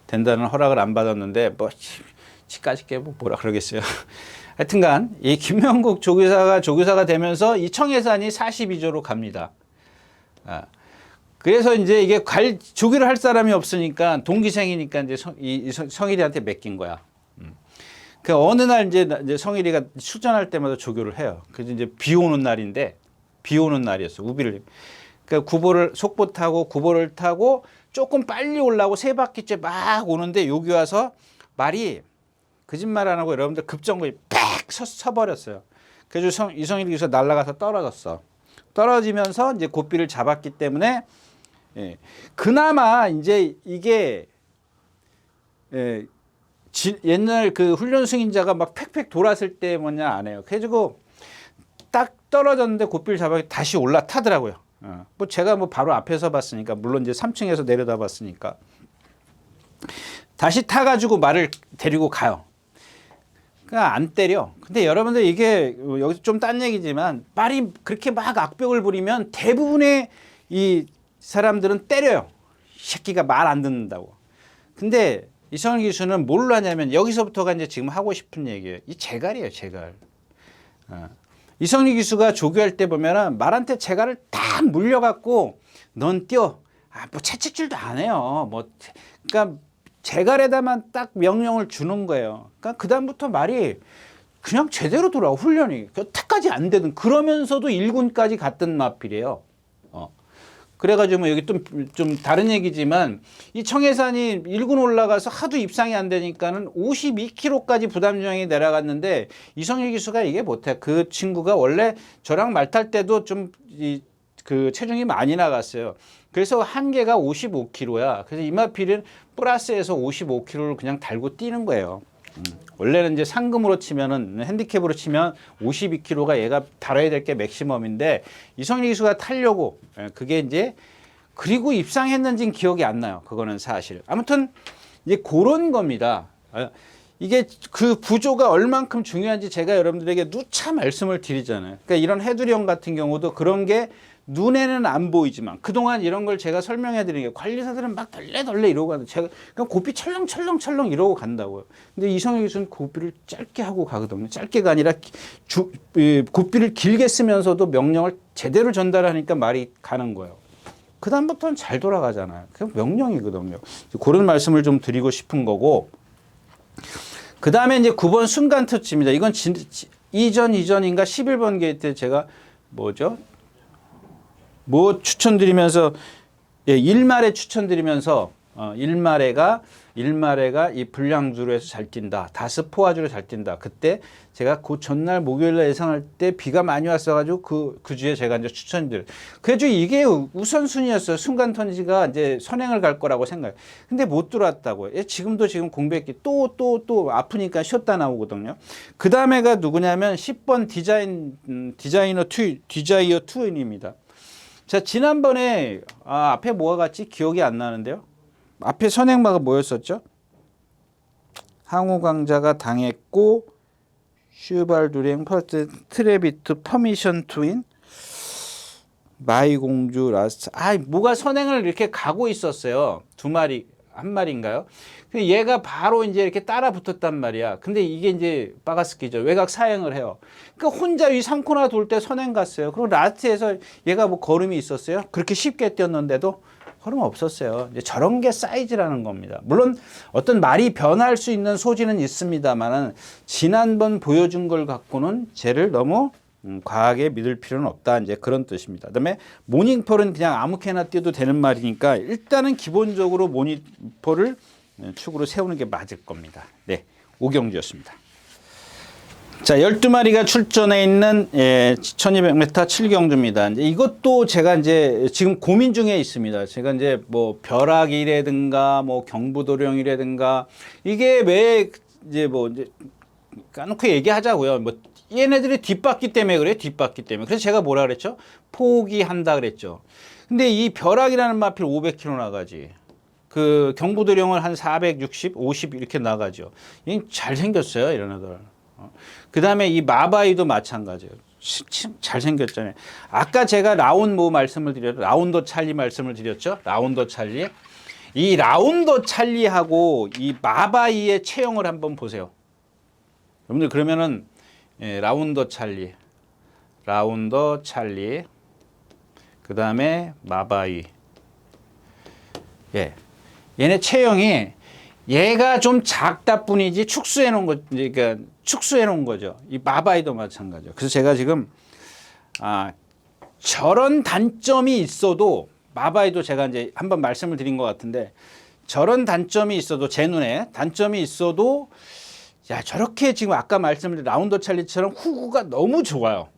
A: 된다는 허락을 안 받았는데 뭐 지까지 게 뭐라 그러겠어요. 하여튼간 이 김명국 조교사가 되면서 이 청해산이 42조로 갑니다. 그래서 이제 이게 조교를 할 사람이 없으니까 동기생이니까 이제 성일이한테 맡긴 거야. 그 어느 날 이제 성일이가 출전할 때마다 조교를 해요. 그래서 이제 비 오는 날이었어. 우비를. 그러니까 속보 타고 구보를 타고 조금 빨리 오려고 3바퀴째 막 오는데 여기 와서 말이 거짓말 안 하고 여러분들 급정거에 팍 서버렸어요. 그래서 이성일 기수 날아가서 떨어졌어. 떨어지면서 이제 고삐를 잡았기 때문에 예. 그나마 이제 이게 예, 옛날 그 훈련 승인자가 막 팩팩 돌았을 때 뭐냐 안 해요. 그래가지고 딱 떨어졌는데 고삐를 잡아 다시 올라타더라고요. 뭐 제가 뭐 바로 앞에서 봤으니까 물론 이제 3층에서 내려다 봤으니까 다시 타가지고 말을 데리고 가요. 그러니까 안 때려. 근데 여러분들 이게 여기서 좀 딴 얘기지만 말이 그렇게 막 악벽을 부리면 대부분의 이 사람들은 때려요. 이 새끼가 말 안 듣는다고. 근데 이성일 기수는 뭘로 하냐면 여기서부터가 이제 지금 하고 싶은 얘기예요. 이 재갈이에요, 재갈. 이성일 기수가 조교할 때 보면은 말한테 재갈을 딱 물려갖고 넌 뛰어. 뭐 채찍질도 안 해요. 뭐 그러니까 재갈에다만 딱 명령을 주는 거예요. 그러니까 그 다음부터 말이 그냥 제대로 돌아와 훈련이 탁까지 안 되든 그러면서도 1군까지 갔던 마필이에요. 그래가지고 뭐 여기 좀 다른 얘기지만 이 청해산이 1군 올라가서 하도 입상이 안 되니까는 52kg까지 부담 조항이 내려갔는데 이성일 기수가 이게 못해. 그 친구가 원래 저랑 말 탈 때도 좀 그 체중이 많이 나갔어요. 그래서 한계가 55kg야. 그래서 이마필은 플러스에서 55kg를 그냥 달고 뛰는 거예요. 원래는 이제 상금으로 치면은 핸디캡으로 치면 52kg가 얘가 달아야 될 게 맥시멈인데 이성일 기수가 타려고 그게 이제 그리고 입상했는지는 기억이 안 나요. 그거는 사실. 아무튼 이제 그런 겁니다. 이게 그 구조가 얼만큼 중요한지 제가 여러분들에게 누차 말씀을 드리잖아요. 그러니까 이런 해두령 같은 경우도 그런 게 눈에는 안 보이지만 그동안 이런 걸 제가 설명해 드리는 게 관리사들은 막 덜레덜레 이러고 가는데 제가 그냥 고삐 철렁철렁철렁 이러고 간다고요. 근데 이성일 교수는 고삐를 짧게 하고 가거든요. 짧게가 아니라 고삐를 길게 쓰면서도 명령을 제대로 전달하니까 말이 가는 거예요. 그 다음부터는 잘 돌아가잖아요. 그냥 명령이거든요. 그런 말씀을 좀 드리고 싶은 거고 그 다음에 이제 9번 순간 터치입니다. 이건 이전인가 11번 게이트 제가 뭐죠? 뭐 추천드리면서 일말에 추천드리면서 일말에가 이 불량주로 해서 잘 뛴다. 다스 포화주로 잘 뛴다. 그때 제가 그 전날 목요일날 예상할 때 비가 많이 왔어가지고 그 주에 제가 이제 추천드려. 그래도 이게 우선순위였어요. 순간 턴지가 이제 선행을 갈 거라고 생각해. 근데 못 들어왔다고요. 지금도 지금 공백기 또 아프니까 쉬었다 나오거든요. 그 다음에가 누구냐면 10번 디자이어 투인입니다. 자, 지난번에 앞에 뭐가 같지? 기억이 안 나는데요. 앞에 선행마가 뭐였었죠? 항우강자가 당했고 슈발두랭 퍼스트 트레비트 퍼미션 투인 마이공주 라스트 뭐가 선행을 이렇게 가고 있었어요. 한 마리인가요? 얘가 바로 이제 이렇게 따라 붙었단 말이야. 근데 이게 이제 빠가스키죠. 외곽 사행을 해요. 그러니까 혼자 이 3코나 돌 때 선행 갔어요. 그리고 라스트에서 얘가 뭐 걸음이 있었어요. 그렇게 쉽게 뛰었는데도 걸음 없었어요. 이제 저런 게 사이즈라는 겁니다. 물론 어떤 말이 변할 수 있는 소지는 있습니다만은 지난번 보여준 걸 갖고는 쟤를 너무 과하게 믿을 필요는 없다. 이제 그런 뜻입니다. 그다음에 모닝폴은 그냥 아무렇게나 뛰어도 되는 말이니까 일단은 기본적으로 모닝폴을 축으로 세우는 게 맞을 겁니다. 네, 오경주였습니다. 자, 12마리가 출전해 있는 1200m 7경주입니다. 이제 이것도 제가 이제 지금 고민 중에 있습니다. 제가 이제 뭐 벼락이라든가 뭐 경부도령이라든가 이게 왜 이제 뭐 이제 까놓고 얘기하자고요. 뭐 얘네들이 뒷바퀴 때문에 그래요. 뒷바퀴 때문에. 그래서 제가 뭐라 그랬죠? 포기한다 그랬죠. 근데 이 벼락이라는 마필 500km 나가지. 그 경부도령을 한 460, 50 이렇게 나가죠. 잘생겼어요, 이런 애들. 그 다음에 이 마바이도 마찬가지예요. 잘생겼잖아요. 아까 제가 라운더 찰리 말씀을 드렸죠. 라운더 찰리. 이 라운더 찰리하고 이 마바이의 체형을 한번 보세요. 여러분들 그러면은 라운더 찰리. 그 다음에 마바이. 얘네 체형이 얘가 좀 작다 뿐이지 축소해 놓은 거, 그러니까 축소해 놓은 거죠. 이 마바이도 마찬가지죠. 그래서 제가 지금 저런 단점이 있어도 마바이도 제가 이제 한번 말씀을 드린 것 같은데 저런 단점이 있어도 제 눈에 단점이 있어도 야 저렇게 지금 아까 말씀드린 라운더 찰리처럼 후구가 너무 좋아요.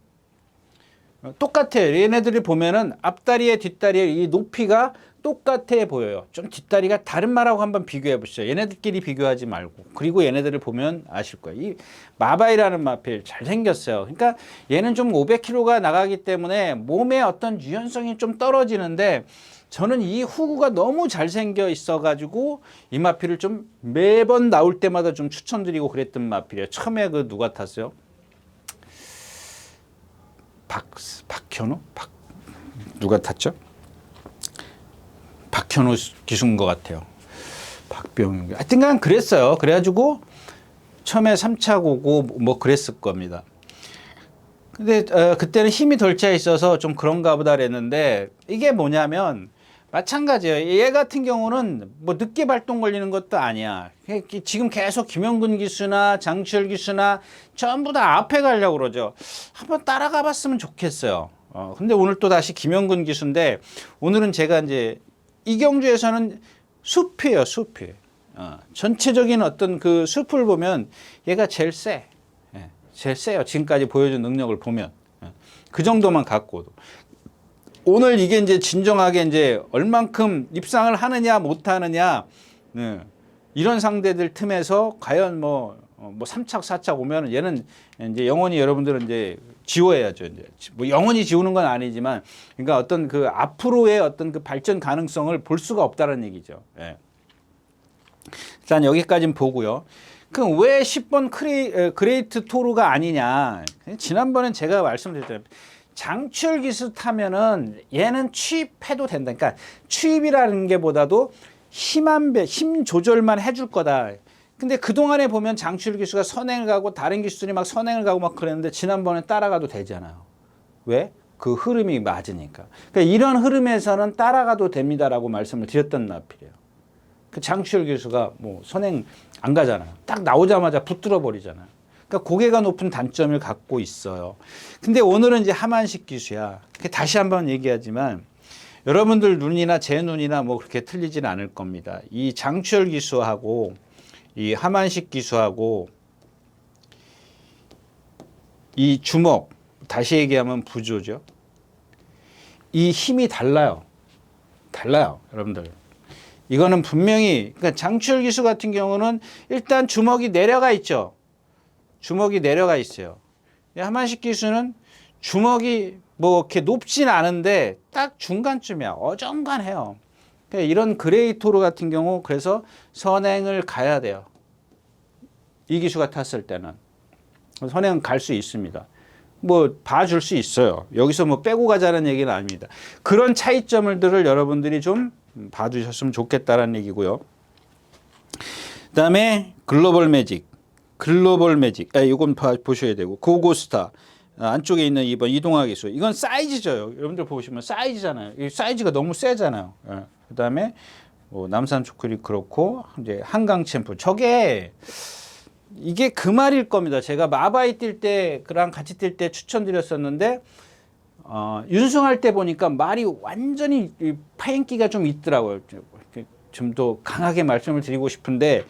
A: 똑같아요. 얘네들이 보면은 앞다리에 뒷다리에 이 높이가 똑같아 보여요. 좀 뒷다리가 다른 말하고 한번 비교해 보시죠. 얘네들끼리 비교하지 말고. 그리고 얘네들을 보면 아실 거예요. 이 마바이라는 마필 잘 생겼어요. 그러니까 얘는 좀 500kg가 나가기 때문에 몸의 어떤 유연성이 좀 떨어지는데 저는 이 후구가 너무 잘생겨 있어가지고 이 마필을 좀 매번 나올 때마다 좀 추천드리고 그랬던 마필이에요. 처음에 그 누가 탔어요? 박현우? 누가 탔죠? 박현우 기수인 것 같아요. 박병. 하여튼간 그랬어요. 그래가지고 처음에 3차 고고 뭐 그랬을 겁니다. 근데 그때는 힘이 덜 차 있어서 좀 그런가 보다 그랬는데 이게 뭐냐면 마찬가지예요. 얘 같은 경우는 뭐 늦게 발동 걸리는 것도 아니야. 지금 계속 김영근 기수나 장치열 기수나 전부 다 앞에 가려고 그러죠. 한번 따라가 봤으면 좋겠어요. 근데 오늘 또 다시 김영근 기수인데 오늘은 제가 이제 이경주에서는 숲이에요, 숲이. 전체적인 어떤 그 숲을 보면 얘가 제일 세. 제일 세요. 지금까지 보여준 능력을 보면. 그 정도만 갖고도. 오늘 이게 이제 진정하게 이제 얼만큼 입상을 하느냐 못하느냐 이런 상대들 틈에서 과연 뭐 3착 4착 오면 얘는 이제 영원히 여러분들은 이제 지워야죠. 이제 뭐 영원히 지우는 건 아니지만 그러니까 어떤 그 앞으로의 어떤 그 발전 가능성을 볼 수가 없다는 얘기죠. 예. 일단 여기까지는 보고요. 그럼 왜 10번 그레이트 토르가 아니냐? 지난번엔 제가 말씀드렸잖아요. 장출 기수 타면은 얘는 취입해도 된다. 그러니까 취입이라는 게 보다도 힘 조절만 해줄 거다. 근데 그동안에 보면 장출 기수가 선행을 가고 다른 기수들이 막 선행을 가고 막 그랬는데 지난번에 따라가도 되잖아요. 왜? 그 흐름이 맞으니까. 그러니까 이런 흐름에서는 따라가도 됩니다라고 말씀을 드렸던 마필이에요. 그 장출 기수가 뭐 선행 안 가잖아요. 딱 나오자마자 붙들어 버리잖아요. 그러니까 고개가 높은 단점을 갖고 있어요. 근데 오늘은 이제 하만식 기수야. 다시 한번 얘기하지만 여러분들 눈이나 제 눈이나 뭐 그렇게 틀리지는 않을 겁니다. 이 장추열 기수하고 이 하만식 기수하고 이 주먹, 다시 얘기하면 부조죠. 이 힘이 달라요. 달라요, 여러분들. 이거는 분명히 그러니까 장추열 기수 같은 경우는 일단 주먹이 내려가 있죠. 주먹이 내려가 있어요. 하만식 기수는 주먹이 뭐 이렇게 높진 않은데 딱 중간쯤이야. 어정간해요. 그러니까 이런 그레이토르 같은 경우 그래서 선행을 가야 돼요. 이 기수가 탔을 때는 선행은 갈 수 있습니다. 뭐 봐줄 수 있어요. 여기서 뭐 빼고 가자는 얘기는 아닙니다. 그런 차이점들을 여러분들이 좀 봐주셨으면 좋겠다라는 얘기고요. 그다음에 글로벌 매직. 이건 보셔야 되고 고고스타 안쪽에 있는 2번 이동화 기수. 이건 사이즈죠. 여러분들 보시면 사이즈잖아요. 이 사이즈가 너무 세잖아요. 예. 그다음에 뭐 남산 초콜릿 그렇고 이제 한강 챔프. 이게 그 말일 겁니다. 제가 마바이 뛸 때 그랑 같이 뛸 때 추천드렸었는데 윤승할 때 보니까 말이 완전히 파인기가 좀 있더라고요. 좀 더 강하게 말씀을 드리고 싶은데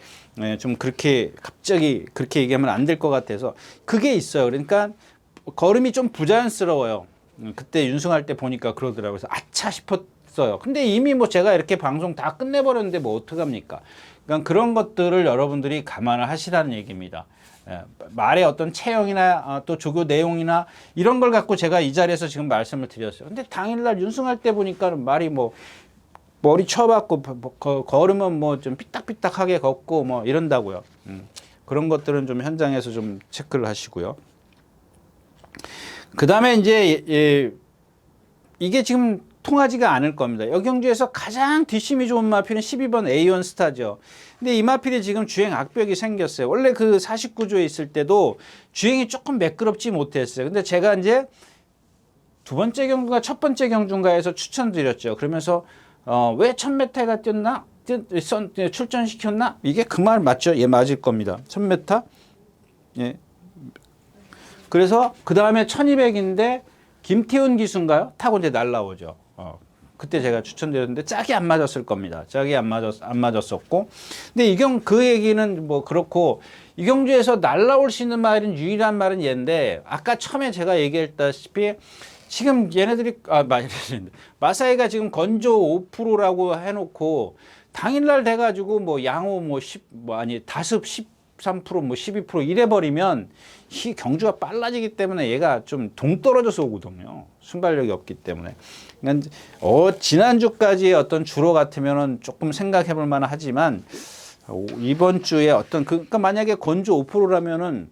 A: 좀 그렇게 갑자기 그렇게 얘기하면 안 될 것 같아서 그게 있어요. 그러니까 걸음이 좀 부자연스러워요. 그때 윤승할 때 보니까 그러더라고요. 그래서 아차 싶었어요. 근데 이미 뭐 제가 이렇게 방송 다 끝내버렸는데 뭐 어떡합니까? 그러니까 그런 것들을 여러분들이 감안을 하시라는 얘기입니다. 말의 어떤 체형이나 또 조교 내용이나 이런 걸 갖고 제가 이 자리에서 지금 말씀을 드렸어요. 근데 당일날 윤승할 때 보니까 말이 뭐 머리 쳐박고 걸으면 뭐 좀 삐딱삐딱하게 걷고 뭐 이런다고요. 그런 것들은 좀 현장에서 좀 체크를 하시고요. 그 다음에 이제 이게 지금 통하지가 않을 겁니다. 여경주에서 가장 뒷심이 좋은 마필은 12번 A1 스타죠. 근데 이 마필이 지금 주행 악벽이 생겼어요. 원래 그 49조에 있을 때도 주행이 조금 매끄럽지 못했어요. 근데 제가 이제 두 번째 경주가 첫 번째 경주인가에서 추천드렸죠. 그러면서 왜 1000m가 뛰었나? 출전시켰나? 이게 그 말 맞죠? 예, 맞을 겁니다. 1000m? 예. 그래서 그 다음에 1200인데 김태훈 기수인가요? 타고 이제 날라오죠. 그때 제가 추천드렸는데 짝이 안 맞았을 겁니다. 짝이 안 맞았었고. 근데 그 얘기는 뭐 그렇고 이경주에서 날라올 수 있는 말은 유일한 말은 얘인데 아까 처음에 제가 얘기했다시피 지금 얘네들이 마사이가 지금 건조 5%라고 해놓고 당일날 돼가지고 뭐 양호 뭐 10, 뭐 아니 다습 13%, 뭐 12% 이래 버리면 이 경주가 빨라지기 때문에 얘가 좀 동떨어져서 오거든요. 순발력이 없기 때문에. 그러니까 지난주까지의 어떤 주로 같으면은 조금 생각해 볼 만은 하지만 이번 주에 어떤 그러니까 만약에 건조 5%라면은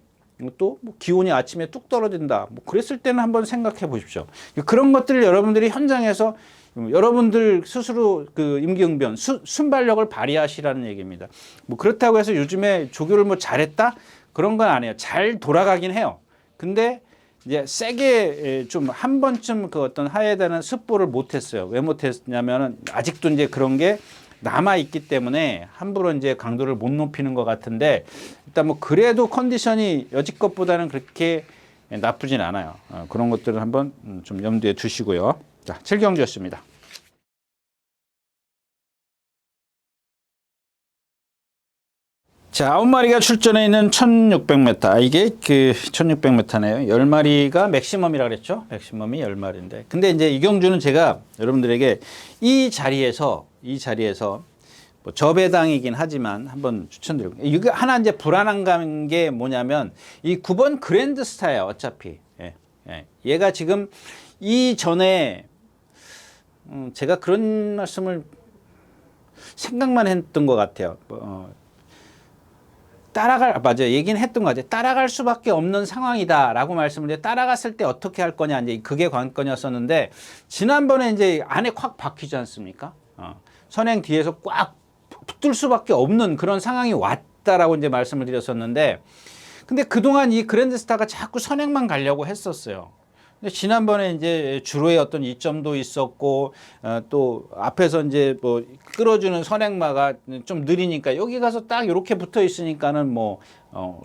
A: 또 뭐 기온이 아침에 뚝 떨어진다. 뭐 그랬을 때는 한번 생각해 보십시오. 그런 것들을 여러분들이 현장에서 여러분들 스스로 그 임기응변 순발력을 발휘하시라는 얘기입니다. 뭐 그렇다고 해서 요즘에 조교를 뭐 잘했다 그런 건 아니에요. 잘 돌아가긴 해요. 근데 이제 세게 좀 한 번쯤 그 어떤 하에다는 습보를 못했어요. 왜 못했냐면은 아직도 이제 그런 게 남아 있기 때문에 함부로 이제 강도를 못 높이는 것 같은데 일단 뭐 그래도 컨디션이 여지껏보다는 그렇게 나쁘진 않아요. 그런 것들을 한번 좀 염두에 두시고요. 자, 7경주였습니다. 자, 9마리가 출전해 있는 1600m. 이게 그 1600m네요. 10마리가 맥시멈이라 그랬죠. 맥시멈이 10마리인데. 근데 이제 이 경주는 제가 여러분들에게 이 자리에서 뭐 저배당이긴 하지만 한번 추천드리고. 이거 하나 이제 불안한 게 뭐냐면 이 9번 그랜드스타예요. 어차피. 얘가 지금 이전에 제가 그런 말씀을 생각만 했던 것 같아요. 맞아요. 얘기는 했던 것 같아요. 따라갈 수밖에 없는 상황이다라고 말씀을 해요. 따라갔을 때 어떻게 할 거냐, 이제 그게 관건이었었는데, 지난번에 이제 안에 콱 박히지 않습니까? 선행 뒤에서 꽉 붙을 수밖에 없는 그런 상황이 왔다라고 이제 말씀을 드렸었는데, 근데 그동안 이 그랜드스타가 자꾸 선행만 가려고 했었어요. 근데 지난번에 이제 주로의 어떤 이점도 있었고 또 앞에서 이제 뭐 끌어주는 선행마가 좀 느리니까 여기 가서 딱 이렇게 붙어 있으니까는 뭐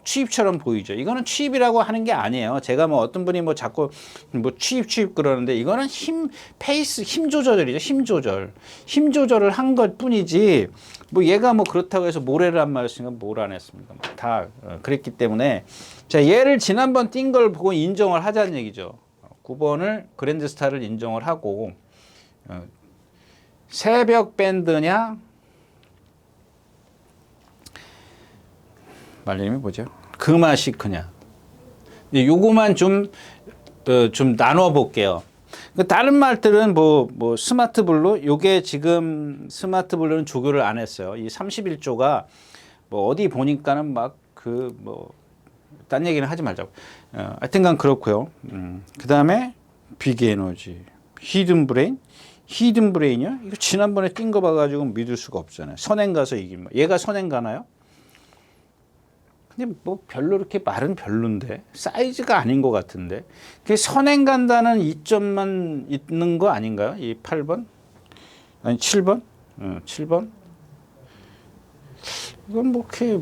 A: 취입처럼 보이죠. 이거는 취입이라고 하는 게 아니에요. 제가 뭐 어떤 분이 뭐 자꾸 뭐 취입 그러는데 이거는 페이스 힘 조절이죠. 힘 조절을 한 것 뿐이지 뭐 얘가 뭐 그렇다고 해서 모래를 안 맞았으니까 뭘 안 했습니까? 다 그랬기 때문에 자, 얘를 지난번 뛴 걸 보고 인정을 하자는 얘기죠. 9번을 그랜드스타를 인정을 하고 새벽 밴드냐 말님이 뭐죠? 금화시크냐 요거만 좀 나눠 볼게요. 다른 말들은 뭐 스마트 블루 요게 지금 스마트 블루는 조교를 안 했어요. 이 31조가 뭐 어디 보니까는 막 딴 얘기는 하지 말자고. 하여튼간 그렇고요. 그 다음에 빅 에너지, 히든 브레인이요? 이거 지난번에 뛴 거 봐가지고 믿을 수가 없잖아요. 선행 가서 이긴 얘가 선행 가나요? 근데 뭐 별로 이렇게 말은 별론데 사이즈가 아닌 것 같은데 그 선행 간다는 이점만 있는 거 아닌가요? 이 8번? 아니 7번? 7번? 이건 뭐 이렇게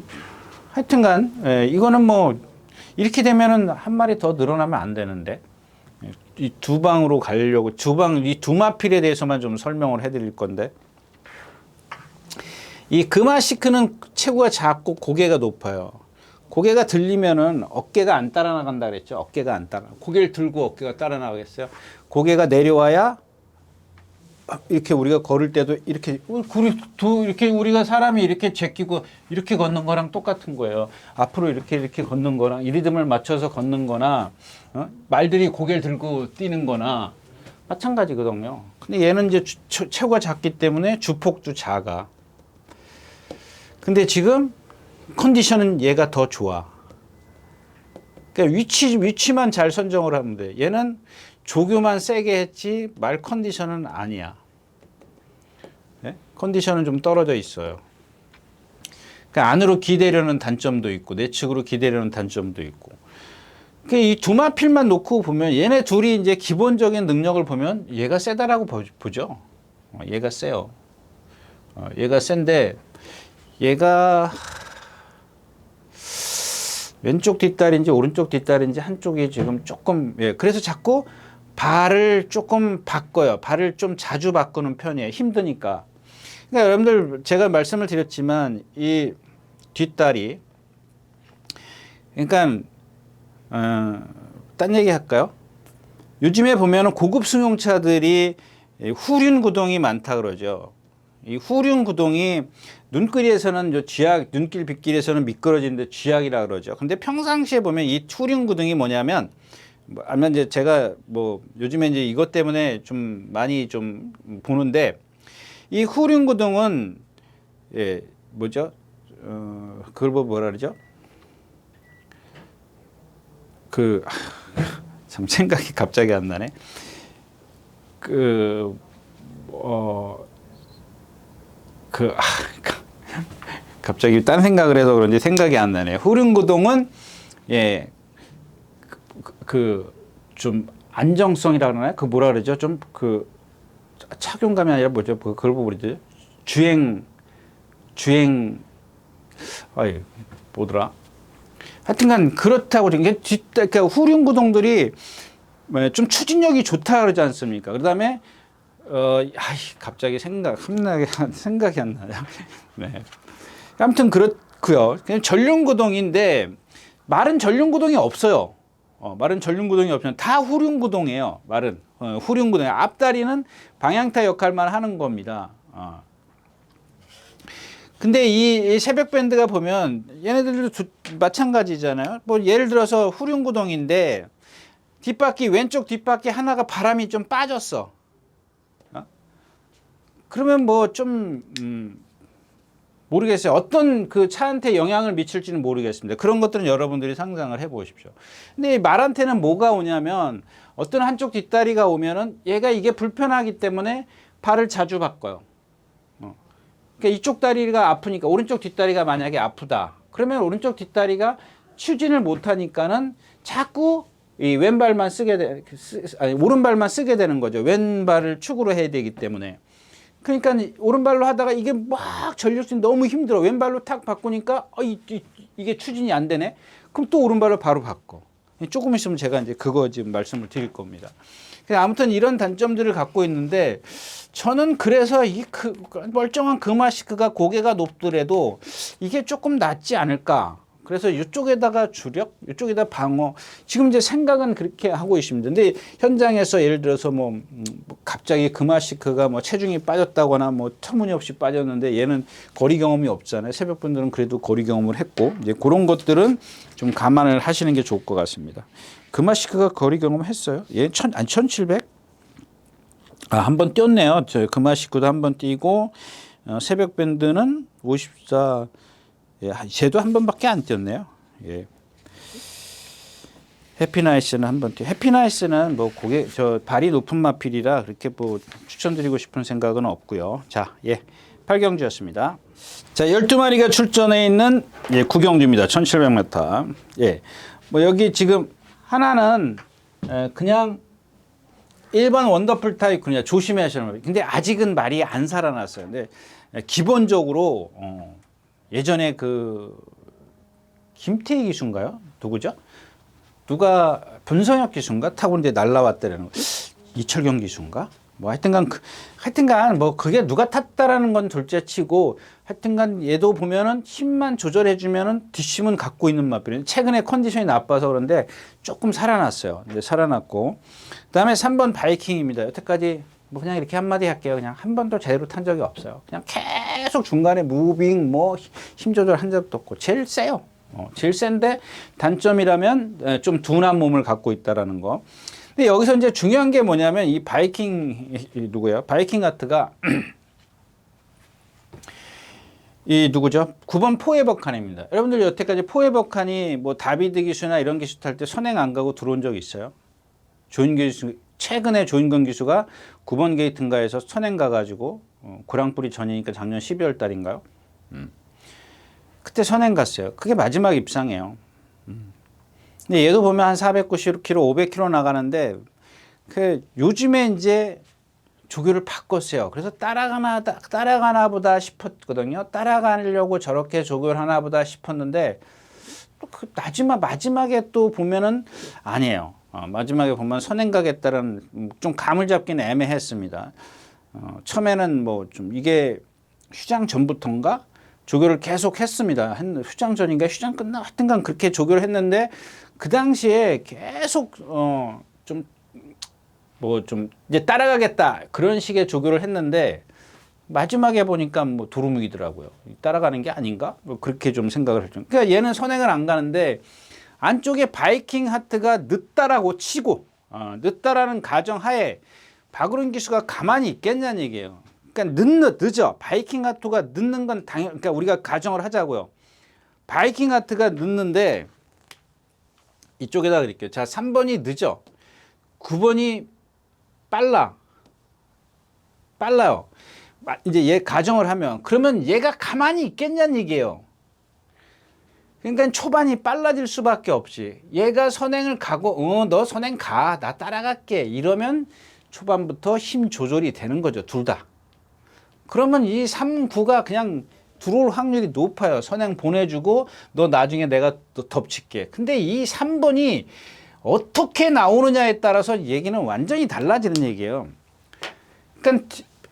A: 하여튼간 이거는 뭐 이렇게 되면은 한 마리 더 늘어나면 안 되는데 이 두 방으로 가려고 이 두 마필에 대해서만 좀 설명을 해드릴 건데 이 금화시크는 체구가 작고 고개가 높아요. 고개가 들리면은 어깨가 안 따라 나간다 그랬죠. 어깨가 안 따라. 고개를 들고 어깨가 따라 나가겠어요. 고개가 내려와야 이렇게 우리가 걸을 때도 이렇게 우리가 사람이 이렇게 제끼고 이렇게 걷는 거랑 똑같은 거예요. 앞으로 이렇게 걷는 거랑 이 리듬을 맞춰서 걷는 거나 말들이 고개를 들고 뛰는 거나 마찬가지거든요. 근데 얘는 이제 체구가 작기 때문에 주폭도 작아. 근데 지금 컨디션은 얘가 더 좋아. 그러니까 위치만 잘 선정을 하면 돼. 얘는 조교만 세게 했지 말 컨디션은 아니야. 네? 컨디션은 좀 떨어져 있어요. 그러니까 안으로 기대려는 단점도 있고 내측으로 기대려는 단점도 있고. 그러니까 이 두 마필만 놓고 보면 얘네 둘이 이제 기본적인 능력을 보면 얘가 세다라고 보죠. 얘가 세요. 얘가 센데 얘가 왼쪽 뒷다리인지 오른쪽 뒷다리인지 한쪽이 지금 조금 그래서 자꾸 발을 조금 바꿔요. 발을 좀 자주 바꾸는 편이에요. 힘드니까. 그러니까 여러분들 제가 말씀을 드렸지만 이 뒷다리 그러니까 딴 얘기 할까요? 요즘에 보면은 고급 승용차들이 후륜 구동이 많다 그러죠. 이 후륜 구동이 눈길에서는 쥐약, 눈길 빗길에서는 미끄러지는데 쥐약이라 그러죠. 근데 평상시에 보면 이 후륜 구동이 뭐냐면, 아마 이제 제가 뭐 요즘에 이제 이것 때문에 좀 많이 좀 보는데, 이 후륜 구동은 예, 뭐죠? 그걸 뭐라 그러죠? 참 생각이 갑자기 안 나네. 갑자기 딴 생각을 해서 그런지 생각이 안 나네. 후륜구동은 예, 좀 안정성이라 그러나요? 그 뭐라 그러죠? 좀 착용감이 아니라 뭐죠? 그걸 뭐지? 주행, 뭐더라? 하여튼간 그렇다고 이게 그러니까 후륜구동들이 좀 추진력이 좋다 그러지 않습니까? 그다음에 갑자기 생각이 안 나요. 네. 아무튼 그렇고요. 그냥 전륜구동인데 말은 전륜구동이 없어요. 말은 전륜구동이 없으면 다 후륜구동이에요. 말은 후륜구동. 앞다리는 방향타 역할만 하는 겁니다. 근데 이 새벽 밴드가 보면 얘네들도 마찬가지잖아요. 뭐 예를 들어서 후륜구동인데 뒷바퀴 왼쪽 뒷바퀴 하나가 바람이 좀 빠졌어. 그러면 뭐 좀 모르겠어요. 어떤 그 차한테 영향을 미칠지는 모르겠습니다. 그런 것들은 여러분들이 상상을 해 보십시오. 근데 이 말한테는 뭐가 오냐면 어떤 한쪽 뒷다리가 오면은 얘가 이게 불편하기 때문에 발을 자주 바꿔요. 그러니까 이쪽 다리가 아프니까 오른쪽 뒷다리가 만약에 아프다. 그러면 오른쪽 뒷다리가 추진을 못하니까는 자꾸 이 왼발만 오른발만 쓰게 되는 거죠. 왼발을 축으로 해야 되기 때문에. 그러니까 오른발로 하다가 이게 막 전력진 너무 힘들어. 왼발로 탁 바꾸니까 이게 추진이 안 되네. 그럼 또 오른발로 바로 바꿔. 조금 있으면 제가 이제 그거 지금 말씀을 드릴 겁니다. 아무튼 이런 단점들을 갖고 있는데 저는 그래서 이 멀쩡한 금화시크가 고개가 높더라도 이게 조금 낫지 않을까. 그래서 이쪽에다가 주력, 이쪽에다 방어. 지금 이제 생각은 그렇게 하고 있습니다. 근데 현장에서 예를 들어서 뭐 갑자기 금화시크가 뭐 체중이 빠졌다거나 뭐 터무니없이 빠졌는데 얘는 거리 경험이 없잖아요. 새벽분들은 그래도 거리 경험을 했고 이제 그런 것들은 좀 감안을 하시는 게 좋을 것 같습니다. 금화시크가 거리 경험 했어요. 얘 1700? 한 번 뛰었네요. 저 금화시크도 한 번 뛰고 새벽 밴드는 54. 예, 쟤도 한 번밖에 안 뛰었네요. 예. 해피나이스는 한 번 뛰어. 해피나이스는 뭐 발이 높은 마필이라 그렇게 뭐 추천드리고 싶은 생각은 없고요. 자, 예. 8경주였습니다. 자, 12마리가 출전해 있는 구경주입니다. 1700m. 예. 뭐 여기 지금 하나는 그냥 일반 원더풀 타이쿤이야. 조심해야 하는 거예요. 근데 아직은 말이 안 살아났어요. 근데 기본적으로 예전에 김태희 기수인가요? 누구죠? 누가 변성혁 기수인가 타고 이제 날라왔다라는 거. 이철경 기수인가? 뭐 하여튼간 뭐 그게 누가 탔다라는 건 둘째치고 하여튼간 얘도 보면은 힘만 조절해 주면은 뒷심은 갖고 있는 맛이에요. 최근에 컨디션이 나빠서 그런데 조금 살아났어요. 이제 살아났고 그다음에 3번 바이킹입니다. 여태까지 뭐 그냥 이렇게 한마디 할게요. 그냥 한 번도 제대로 탄 적이 없어요. 그냥 계속 중간에 무빙 뭐 힘 조절 한 적도 없고 제일 세요. 제일 센데 단점이라면 좀 둔한 몸을 갖고 있다라는 거. 근데 여기서 이제 중요한 게 뭐냐면 이 바이킹 누구예요? 바이킹 아트가 이 누구죠? 9번 포에버칸입니다. 여러분들 여태까지 포에버칸이 뭐 다비드 기수나 이런 기수 탈 때 선행 안 가고 들어온 적 있어요? 최근에 조인근 기수가 9번 게이트인가에서 선행 가가지고 고랑뿌리 전이니까 작년 12월 달인가요? 그때 선행 갔어요. 그게 마지막 입상이에요. 근데 얘도 보면 한 490km, 500km 나가는데 요즘에 이제 조교를 바꿨어요. 그래서 따라가나 보다 싶었거든요. 따라가려고 저렇게 조교를 하나 보다 싶었는데 또 마지막에 또 보면은 아니에요. 마지막에 보면 선행 가겠다는 좀 감을 잡기는 애매했습니다. 처음에는 뭐 좀 이게 휴장 전부터인가 조교를 계속 했습니다. 휴장 전인가 휴장 끝나 하여튼간 그렇게 조교를 했는데 그 당시에 계속 좀 뭐 좀 이제 따라가겠다 그런 식의 조교를 했는데 마지막에 보니까 뭐 두루묵이더라고요. 따라가는 게 아닌가? 뭐 그렇게 좀 생각을 했죠. 그러니까 얘는 선행을 안 가는데 안쪽에 바이킹 하트가 늦다라고 치고 늦다라는 가정하에 박우른 기수가 가만히 있겠냐는 얘기예요. 그러니까 늦어. 바이킹 하트가 늦는 건 그러니까 우리가 가정을 하자고요. 바이킹 하트가 늦는데 이쪽에다 그릴게요. 자, 3번이 늦어. 9번이 빨라요. 이제 얘 가정을 하면 그러면 얘가 가만히 있겠냐는 얘기예요. 그러니까 초반이 빨라질 수밖에 없이 얘가 선행을 가고 너 선행 가. 나 따라갈게. 이러면 초반부터 힘 조절이 되는 거죠. 둘 다. 그러면 이 3, 9가 그냥 들어올 확률이 높아요. 선행 보내주고 너 나중에 내가 또 덮칠게. 근데 이 3번이 어떻게 나오느냐에 따라서 얘기는 완전히 달라지는 얘기예요. 그러니까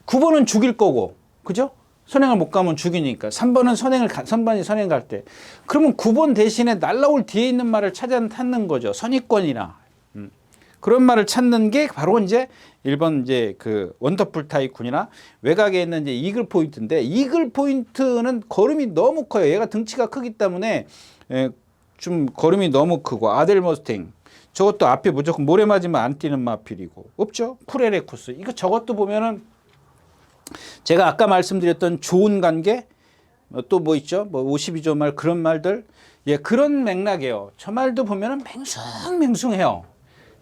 A: 9번은 죽일 거고, 그죠? 선행을 못 가면 죽이니까. 3번은 선반이 선행 갈 때. 그러면 9번 대신에 날라올 뒤에 있는 말을 찾는 거죠. 선입권이나. 그런 말을 찾는 게 바로 이제 1번 이제 그 원더풀 타이쿤이나 외곽에 있는 이제 이글 포인트인데, 이글 포인트는 걸음이 너무 커요. 얘가 등치가 크기 때문에 좀 걸음이 너무 크고, 아델 머스탱. 저것도 앞에 무조건 모래 맞으면 안 뛰는 마필이고, 없죠? 쿠레레쿠스. 이거 저것도 보면은 제가 아까 말씀드렸던 좋은 관계, 또 뭐 있죠? 뭐 52조 말 그런 말들. 예, 그런 맥락이에요. 저 말도 보면은 맹숭맹숭해요.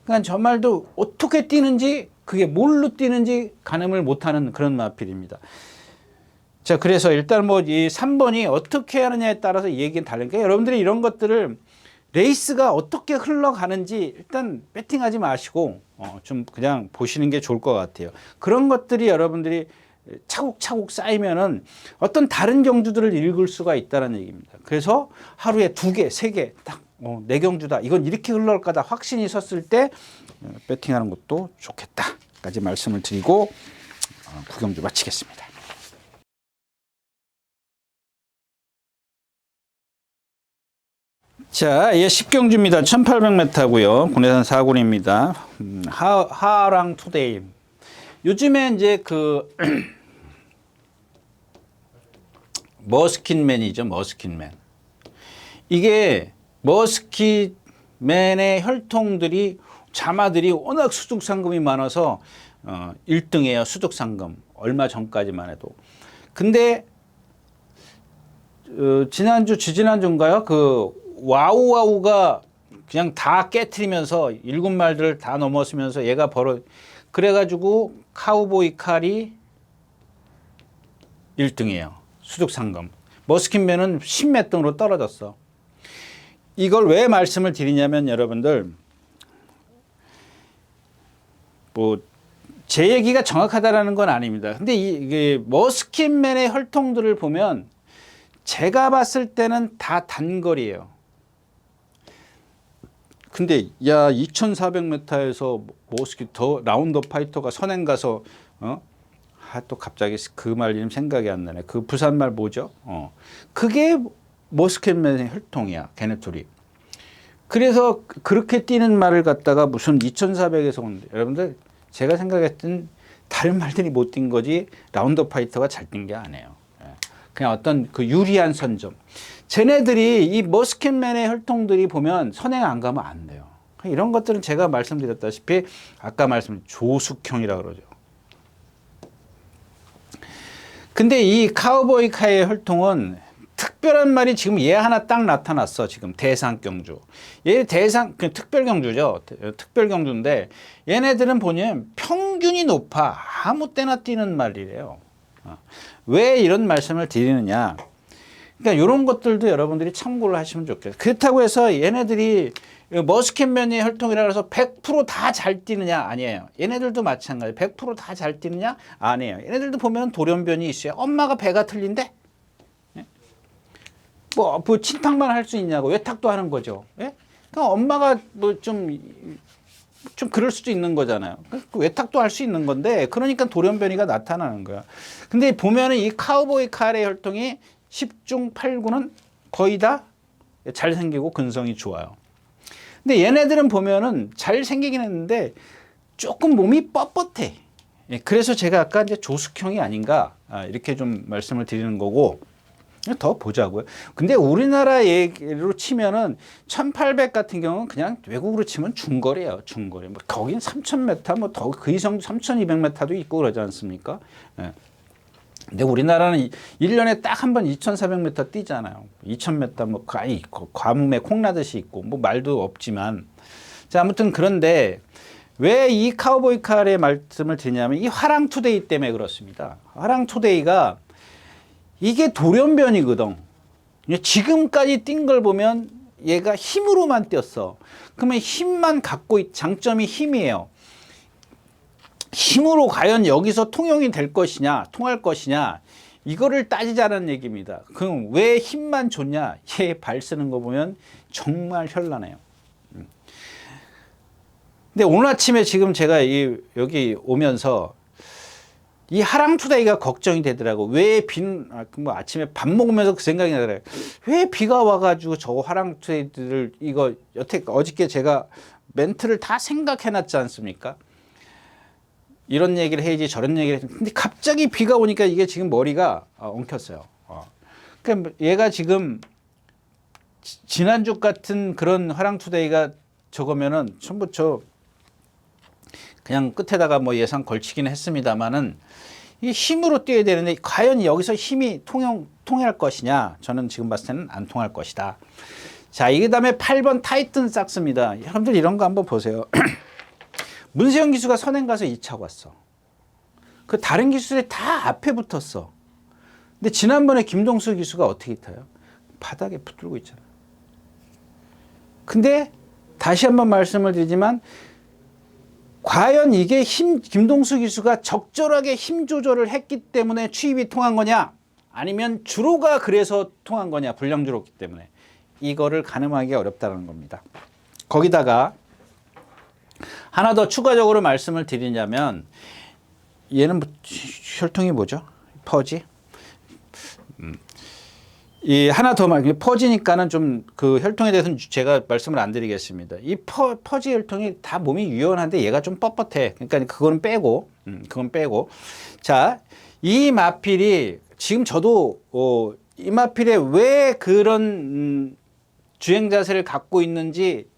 A: 그러니까 저 말도 어떻게 뛰는지, 그게 뭘로 뛰는지 가늠을 못하는 그런 마필입니다. 자, 그래서 일단 뭐 이 3번이 어떻게 하느냐에 따라서 얘기는 다르니까 여러분들이 이런 것들을 레이스가 어떻게 흘러가는지 일단 배팅하지 마시고 좀 그냥 보시는 게 좋을 것 같아요. 그런 것들이 여러분들이 차곡차곡 쌓이면은 어떤 다른 경주들을 읽을 수가 있다는 얘기입니다. 그래서 하루에 2개, 3개 딱 내 경주다. 이건 이렇게 흘러갈 거다. 확신이 섰을 때 배팅하는 것도 좋겠다까지 말씀을 드리고 구경주 마치겠습니다. 자, 예, 10경주입니다. 1800m고요. 국내산 4군입니다. 하랑 투데이. 요즘에 이제 그 머스킨맨이죠. 머스킨맨. 이게 머스킨맨의 혈통들이, 자마들이 워낙 수득 상금이 많아서 1등이에요. 수득 상금. 얼마 전까지만 해도. 근데 지지난주인가요? 그 와우와우가 그냥 다 깨트리면서 7말들을 다 넘었으면서 얘가 그래가지고 카우보이 칼이 1등이에요. 수득 상금. 머스킨맨은 10몇 등으로 떨어졌어. 이걸 왜 말씀을 드리냐면 여러분들, 뭐 제 얘기가 정확하다라는 건 아닙니다. 근데 이게 머스킨맨의 혈통들을 보면 제가 봤을 때는 다 단거리예요. 근데 야 2400m에서 머스킨 더 라운드 파이터가 선행 가서 또 갑자기 그 말 이름 생각이 안 나네. 그 부산 말 뭐죠? 그게 머스킨맨의 혈통이야. 걔네 둘이. 그래서 그렇게 뛰는 말을 갖다가 무슨 2400에서 오는데, 여러분들 제가 생각했던 다른 말들이 못 뛴 거지 라운드 파이터가 잘 뛴 게 아니에요. 그냥 어떤 그 유리한 선점. 쟤네들이 이 머스킨맨의 혈통들이 보면 선행 안 가면 안 돼요. 이런 것들은 제가 말씀드렸다시피 아까 조숙형이라 그러죠. 근데 이 카우보이 카의 혈통은 특별한 말이 지금 얘 하나 딱 나타났어. 지금 대상 경주. 얘 특별 경주죠. 특별 경주인데 얘네들은 보면 평균이 높아. 아무 때나 뛰는 말이래요. 왜 이런 말씀을 드리느냐. 그러니까 이런 것들도 여러분들이 참고를 하시면 좋겠어요. 그렇다고 해서 얘네들이 머스킨맨의 혈통이라 해서 100% 다 잘 뛰느냐? 아니에요. 얘네들도 마찬가지. 100% 다 잘 뛰느냐? 아니에요. 얘네들도 보면 돌연변이 있어요. 엄마가 배가 틀린데? 뭐 친탁만 할 수 있냐고. 외탁도 하는 거죠. 예? 그러니까 엄마가 뭐 좀 그럴 수도 있는 거잖아요. 외탁도 할 수 있는 건데, 그러니까 돌연변이가 나타나는 거야. 근데 보면은 이 카우보이 칼의 혈통이 10중 8구는 거의 다 잘생기고 근성이 좋아요. 근데 얘네들은 보면은 잘생기긴 했는데 조금 몸이 뻣뻣해. 예, 그래서 제가 아까 이제 조숙형이 아닌가 이렇게 좀 말씀을 드리는 거고 더 보자고요. 근데 우리나라 얘기로 치면은 1800 같은 경우는 그냥 외국으로 치면 중거리예요. 중거리. 뭐 거긴 3000m 뭐 더 그 이상 3200m도 있고 그러지 않습니까? 예. 근데 우리나라는 1년에 딱 한 번 2400m 뛰잖아요. 2000m 뭐 거의 과음에 콩나듯이 있고 뭐 말도 없지만 자 아무튼 그런데 왜 이 카우보이 칼의 말씀을 드리냐면 이 화랑투데이 때문에 그렇습니다. 화랑투데이가 이게 돌연변이거든. 지금까지 뛴 걸 보면 얘가 힘으로만 뛰었어. 그러면 힘만 갖고 장점이 힘이에요. 힘으로 과연 여기서 통용이 될 것이냐, 통할 것이냐, 이거를 따지자는 얘기입니다. 그럼 왜 힘만 좋냐? 얘 발 쓰는 거 보면 정말 현란해요. 근데 오늘 아침에 지금 제가 여기 오면서 이 하랑투데이가 걱정이 되더라고. 왜 뭐 아침에 밥 먹으면서 그 생각이 나더라고요. 왜 비가 와가지고 저 하랑투데이를 이거 어저께 제가 멘트를 다 생각해 놨지 않습니까? 이런 얘기를 해야지 저런 얘기를 해야지. 근데 갑자기 비가 오니까 이게 지금 머리가 엉켰어요. 그러니까 얘가 지금 지난주 같은 그런 화랑투데이가 저거면은 전부 그냥 끝에다가 뭐 예상 걸치기는 했습니다만은 이 힘으로 뛰어야 되는데 과연 여기서 힘이 통할 것이냐? 저는 지금 봤을 때는 안 통할 것이다. 자, 이 다음에 8번 타이튼 삭스입니다. 여러분들 이런 거 한번 보세요. 문세영 기수가 선행 가서 2차 왔어. 그 다른 기수들이 다 앞에 붙었어. 근데 지난번에 김동수 기수가 어떻게 타요? 바닥에 붙들고 있잖아. 근데 다시 한번 말씀을 드리지만 과연 이게 김동수 기수가 적절하게 힘 조절을 했기 때문에 추입이 통한 거냐? 아니면 주로가 그래서 통한 거냐? 불량 주로기 때문에. 이거를 가늠하기 어렵다는 겁니다. 거기다가 하나 더 추가적으로 말씀을 드리냐면 얘는 혈통이 뭐죠? 퍼지? 이 하나 더 퍼지니까는 좀 그 혈통에 대해서는 제가 말씀을 안 드리겠습니다. 이 퍼지 혈통이 다 몸이 유연한데 얘가 좀 뻣뻣해. 그러니까 그거는 빼고, 그건 빼고. 자, 이 마필이 지금 저도 이 마필에 왜 그런 주행 자세를 갖고 있는지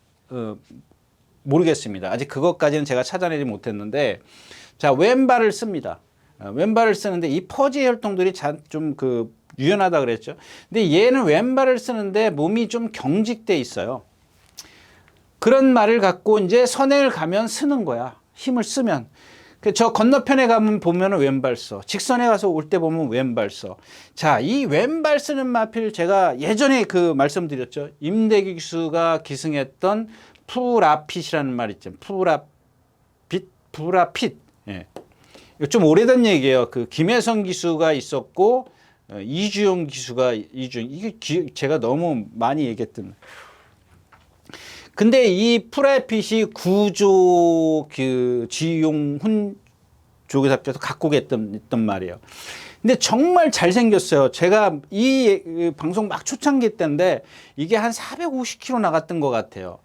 A: 모르겠습니다. 아직 그것까지는 제가 찾아내지 못했는데, 자 왼발을 씁니다. 왼발을 쓰는데 이 퍼지 혈통들이 좀 유연하다 그랬죠. 근데 얘는 왼발을 쓰는데 몸이 좀 경직돼 있어요. 그런 말을 갖고 이제 선행을 가면 쓰는 거야. 힘을 쓰면. 저 건너편에 가면 보면 왼발 써. 직선에 가서 올 때 보면 왼발 써. 자, 이 왼발 쓰는 마필 제가 예전에 말씀드렸죠. 임대기 기수가 기승했던 푸라핏이라는 말 있죠. 푸라핏. 예. 좀 오래된 얘기예요. 김혜성 기수가 있었고 이주용 기수가 이게 제가 너무 많이 얘기했던. 근데 이 프라핏이 구조 지용훈 조교사 앞에서 갖고 있던 말이에요. 근데 정말 잘생겼어요. 제가 이 방송 막 초창기 때인데 이게 한 450km 나갔던 것 같아요.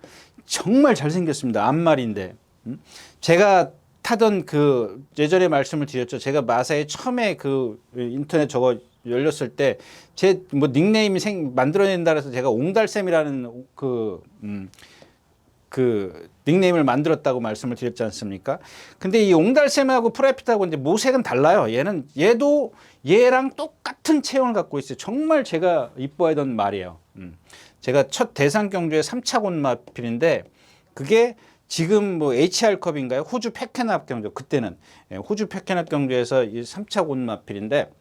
A: 정말 잘생겼습니다. 앞말인데. 제가 타던 예전에 말씀을 드렸죠. 제가 마사에 처음에 인터넷 저거 열렸을 때 제 닉네임이 만들어낸다 그래서 제가 옹달샘이라는 닉네임을 만들었다고 말씀을 드렸지 않습니까? 근데 이 옹달샘하고 프라핏하고 이제 모색은 달라요. 얘도 얘랑 똑같은 체형을 갖고 있어요. 정말 제가 이뻐하던 말이에요. 제가 첫 대상 경주의 3차 곤마필인데 그게 지금 HR컵인가요? 호주 패켄합 경주. 그때는 호주 패켄합 경주에서 이 3차 곤마필인데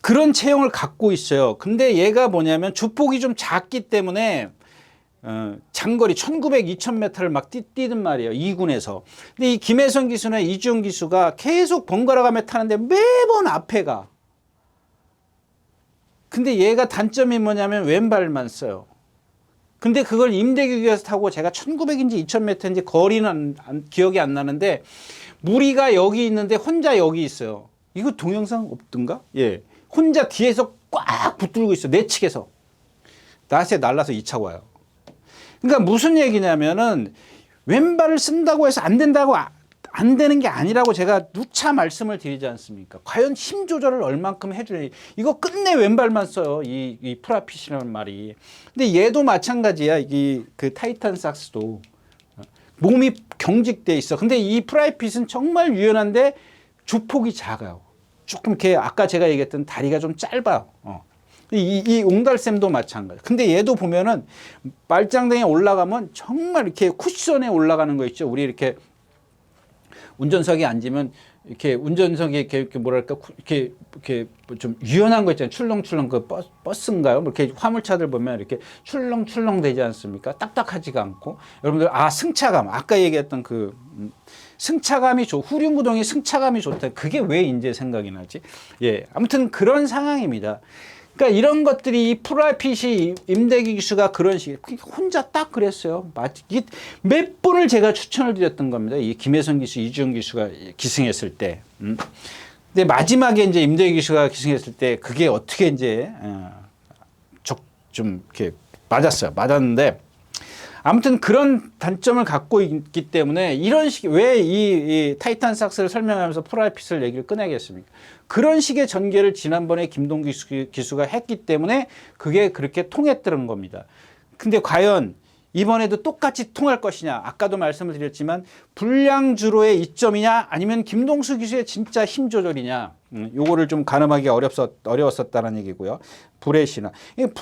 A: 그런 체형을 갖고 있어요. 근데 얘가 뭐냐면 주폭이 좀 작기 때문에 장거리 1900, 2000m를 막 뛰는 말이에요. 2군에서. 근데 이 김혜성 기수나 이주영 기수가 계속 번갈아 가며 타는데 매번 앞에 가. 근데 얘가 단점이 뭐냐면 왼발만 써요. 근데 그걸 임대기에서 타고 제가 1900인지 2000m인지 거리는 기억이 안 나는데 무리가 여기 있는데 혼자 여기 있어요. 이거 동영상 없던가? 예. 혼자 뒤에서 꽉 붙들고 있어. 내 측에서. 낫에 날라서 2차 와요. 그러니까 무슨 얘기냐면은 왼발을 쓴다고 해서 안 된다고 안 되는 게 아니라고 제가 누차 말씀을 드리지 않습니까? 과연 힘 조절을 얼만큼 해주니 이거 끝내 왼발만 써요. 이 프라핏이라는 말이. 근데 얘도 마찬가지야. 그 타이탄 삭스도 몸이 경직돼 있어. 근데 이 프라핏은 정말 유연한데 주폭이 작아요. 조금 이렇게 아까 제가 얘기했던 다리가 좀 짧아요. 이 옹달샘도 마찬가지. 근데 얘도 보면은 말짱등에 올라가면 정말 이렇게 쿠션에 올라가는 거 있죠. 우리 이렇게 운전석에 앉으면 이렇게 운전석에 이렇게 뭐랄까 이렇게 좀 유연한 거 있잖아요. 출렁출렁 그 버스인가요? 이렇게 화물차들 보면 이렇게 출렁출렁 되지 않습니까? 딱딱하지가 않고 여러분들 승차감 아까 얘기했던 그 승차감이 후륜구동이 승차감이 좋다. 그게 왜 이제 생각이 나지? 예, 아무튼 그런 상황입니다. 그러니까 이런 것들이 이 프라핏이 임대기 기수가 그런 식이에요. 혼자 딱 그랬어요. 몇 번을 제가 추천을 드렸던 겁니다. 이 김혜선 기수, 이주영 기수가 기승했을 때. 근데 마지막에 이제 임대기 기수가 기승했을 때 그게 어떻게 이제 좀 이렇게 맞았어요. 맞았는데 아무튼 그런 단점을 갖고 있기 때문에 이런 식 왜 이 타이탄 삭스를 설명하면서 프라핏을 얘기를 꺼내겠습니까? 그런 식의 전개를 지난번에 김동 기수가 했기 때문에 그게 그렇게 통했던 겁니다. 근데 과연 이번에도 똑같이 통할 것이냐? 아까도 말씀을 드렸지만 불량주로의 이점이냐 아니면 김동수 기수의 진짜 힘 조절이냐? 요거를 좀 가늠하기 어려웠었다는 얘기고요. 브렛이나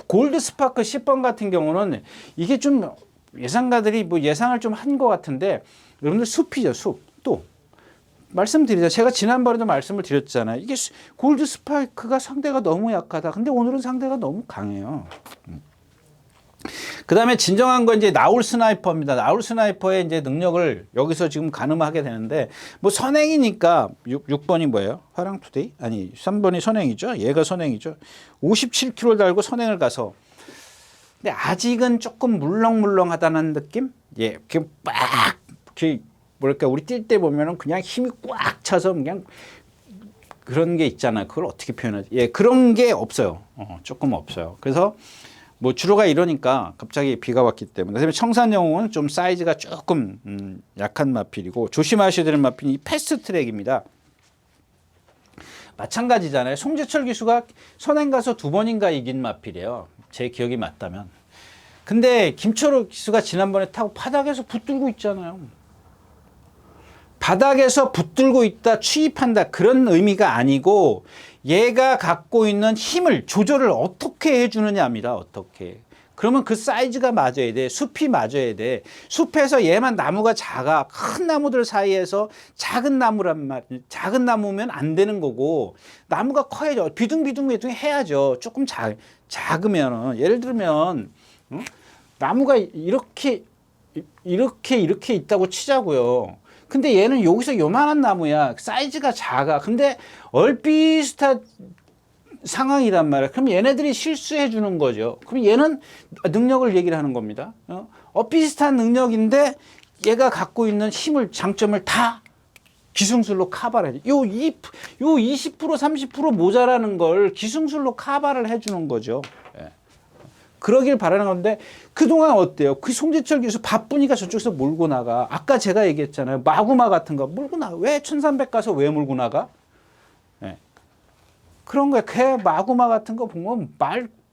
A: 골드 스파크 10번 같은 경우는 이게 좀 예상가들이 뭐 예상을 좀 한 것 같은데 여러분들 숲이죠. 숲. 또 말씀드리자. 제가 지난번에도 말씀을 드렸잖아요. 이게 골드 스파이크가 상대가 너무 약하다. 근데 오늘은 상대가 너무 강해요. 그 다음에 진정한 건 이제 나울 스나이퍼입니다. 나울 스나이퍼의 이제 능력을 여기서 지금 가늠하게 되는데 뭐 선행이니까 6번이 뭐예요? 화랑투데이? 아니 3번이 선행이죠. 얘가 선행이죠. 57km 달고 선행을 가서 근데 아직은 조금 물렁물렁하다는 느낌? 예, 그냥 빡, 뭐랄까, 우리 뛸 때 보면은 그냥 힘이 꽉 차서 그냥 그런 게 있잖아요. 그걸 어떻게 표현하지? 예, 그런 게 없어요. 조금 없어요. 그래서 뭐 주로가 이러니까 갑자기 비가 왔기 때문에. 그다음에 청산영웅은 좀 사이즈가 조금 약한 마필이고 조심하셔야 되는 마필이 패스트 트랙입니다. 마찬가지잖아요. 송재철 기수가 선행 가서 2번인가 이긴 마필이에요. 제 기억이 맞다면. 근데 김철호 기수가 지난번에 타고 바닥에서 붙들고 있잖아요. 바닥에서 붙들고 있다, 취입한다 그런 의미가 아니고 얘가 갖고 있는 힘을 조절을 어떻게 해주느냐입니다. 어떻게. 그러면 그 사이즈가 맞아야 돼. 숲이 맞아야 돼. 숲에서 얘만 나무가 작아. 큰 나무들 사이에서 작은 나무란 말, 작은 나무면 안 되는 거고 나무가 커야죠. 비둥비둥 해야죠. 조금 작으면 예를 들면 나무가 이렇게 있다고 치자고요. 근데 얘는 여기서 요만한 나무야. 사이즈가 작아. 근데 얼비슷한 상황이란 말이야. 그럼 얘네들이 실수해 주는 거죠. 그럼 얘는 능력을 얘기를 하는 겁니다. 비슷한 능력인데 얘가 갖고 있는 힘을, 장점을 다 기승술로 커버를 해줘. 요 20%, 30% 모자라는 걸 기승술로 커버를 해주는 거죠. 예. 그러길 바라는 건데 그동안 어때요? 그 송재철 기수 바쁘니까 저쪽에서 몰고 나가. 아까 제가 얘기했잖아요. 마구마 같은 거 몰고 나가. 왜 1300 가서 왜 몰고 나가? 예. 그런 거야. 걔 마구마 같은 거 보면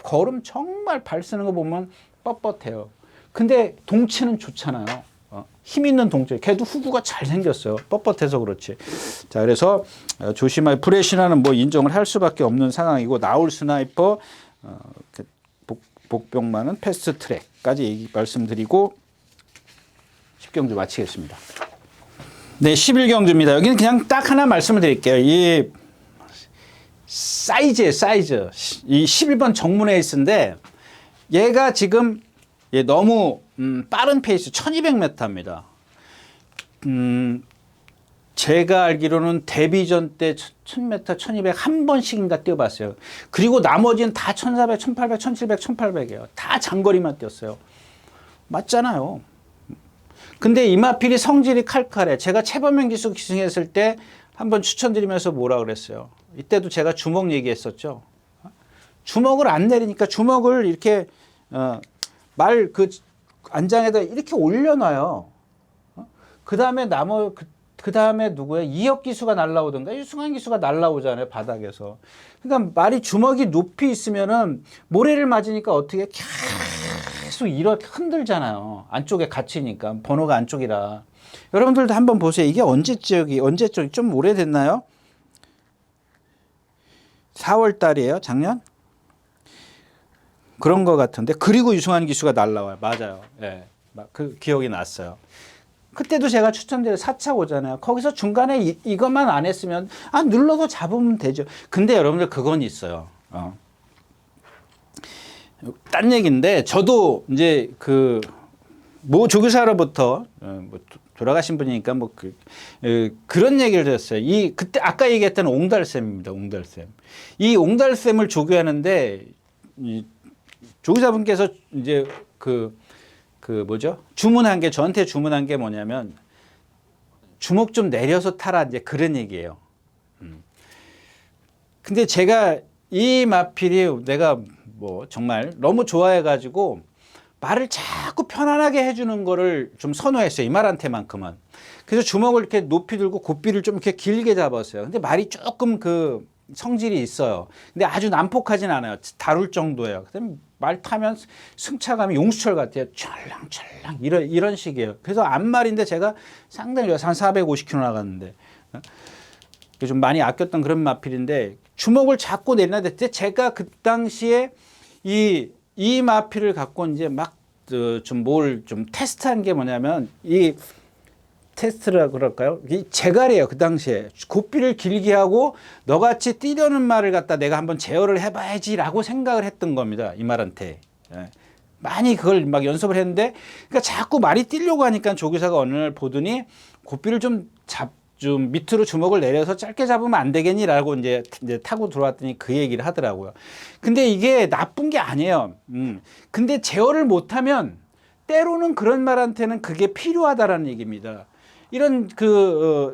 A: 걸음 정말 발 쓰는 거 보면 뻣뻣해요. 근데 동체는 좋잖아요. 힘 있는 동체. 걔도 후구가 잘 생겼어요. 뻣뻣해서 그렇지. 자, 그래서 조심할 프레시나는 뭐 인정을 할 수밖에 없는 상황이고 나올 스나이퍼 복병만은 패스트 트랙까지 말씀드리고 10경주 마치겠습니다. 네, 11경주입니다. 여기는 그냥 딱 하나 말씀을 드릴게요. 이 사이즈예요, 사이즈. 이 11번 정문 에이스인데 얘가 지금 너무 빠른 페이스 1200m입니다. 제가 알기로는 데뷔전 때 1000m, 1200 한 번씩인가 뛰어봤어요. 그리고 나머지는 다 1400, 1800, 1700, 1800이에요. 다 장거리만 뛰었어요. 맞잖아요. 근데 이마필이 성질이 칼칼해. 제가 최범현 기수 기승했을 때 한번 추천드리면서 뭐라 그랬어요. 이때도 제가 주먹 얘기했었죠. 주먹을 안 내리니까 주먹을 이렇게 안장에다 이렇게 올려놔요. 그 다음에 그 다음에 누구야? 이혁 기수가 날라오던가 유승환 기수가 날라오잖아요, 바닥에서. 그러니까 말이 주먹이 높이 있으면은 모래를 맞으니까 어떻게 계속 이렇게 흔들잖아요. 안쪽에 갇히니까 번호가 안쪽이라. 여러분들도 한번 보세요. 이게 언제적 좀 오래됐나요? 4월 달이에요, 작년? 그런 거 같은데. 그리고 유승환 기수가 날라와요. 맞아요. 예. 그 기억이 났어요. 그때도 제가 추천드린 4차 오잖아요. 거기서 중간에 이것만 안 했으면 눌러서 잡으면 되죠. 근데 여러분들 그건 있어요. 딴 얘기인데 저도 이제 그 모 조교사로부터 뭐 돌아가신 분이니까 뭐 그런 얘기를 들었어요. 그때 아까 얘기했던 옹달샘입니다. 옹달샘. 이 옹달샘을 조교하는데 조교사분께서 이제 뭐죠? 저한테 주문한 게 뭐냐면 주먹 좀 내려서 타라 이제 그런 얘기예요. 근데 제가 이 마필이 내가 뭐 정말 너무 좋아해가지고 말을 자꾸 편안하게 해주는 거를 좀 선호했어요. 이 말한테만큼은. 그래서 주먹을 이렇게 높이 들고 고삐를 좀 이렇게 길게 잡았어요. 근데 말이 조금 그 성질이 있어요. 근데 아주 난폭하진 않아요. 다룰 정도예요. 말 타면 승차감이 용수철 같아요. 찰랑찰랑 이런 식이에요. 그래서 앞말인데 제가 상당히 한 450km 나갔는데 좀 많이 아꼈던 그런 마필인데 주먹을 잡고 내리는데 제가 그 당시에 이 마필을 갖고 이제 막 좀 뭘 좀 테스트한 게 뭐냐면 이 테스트라 그럴까요? 이 제갈이에요. 그 당시에 고삐를 길게 하고 너같이 뛰려는 말을 갖다 내가 한번 제어를 해봐야지라고 생각을 했던 겁니다. 이 말한테. 많이 그걸 막 연습을 했는데 그러니까 자꾸 말이 뛰려고 하니까 조교사가 어느 날 보더니 고삐를 좀 밑으로 주먹을 내려서 짧게 잡으면 안 되겠니라고 이제 타고 들어왔더니 그 얘기를 하더라고요. 근데 이게 나쁜 게 아니에요. 근데 제어를 못하면 때로는 그런 말한테는 그게 필요하다라는 얘기입니다. 이런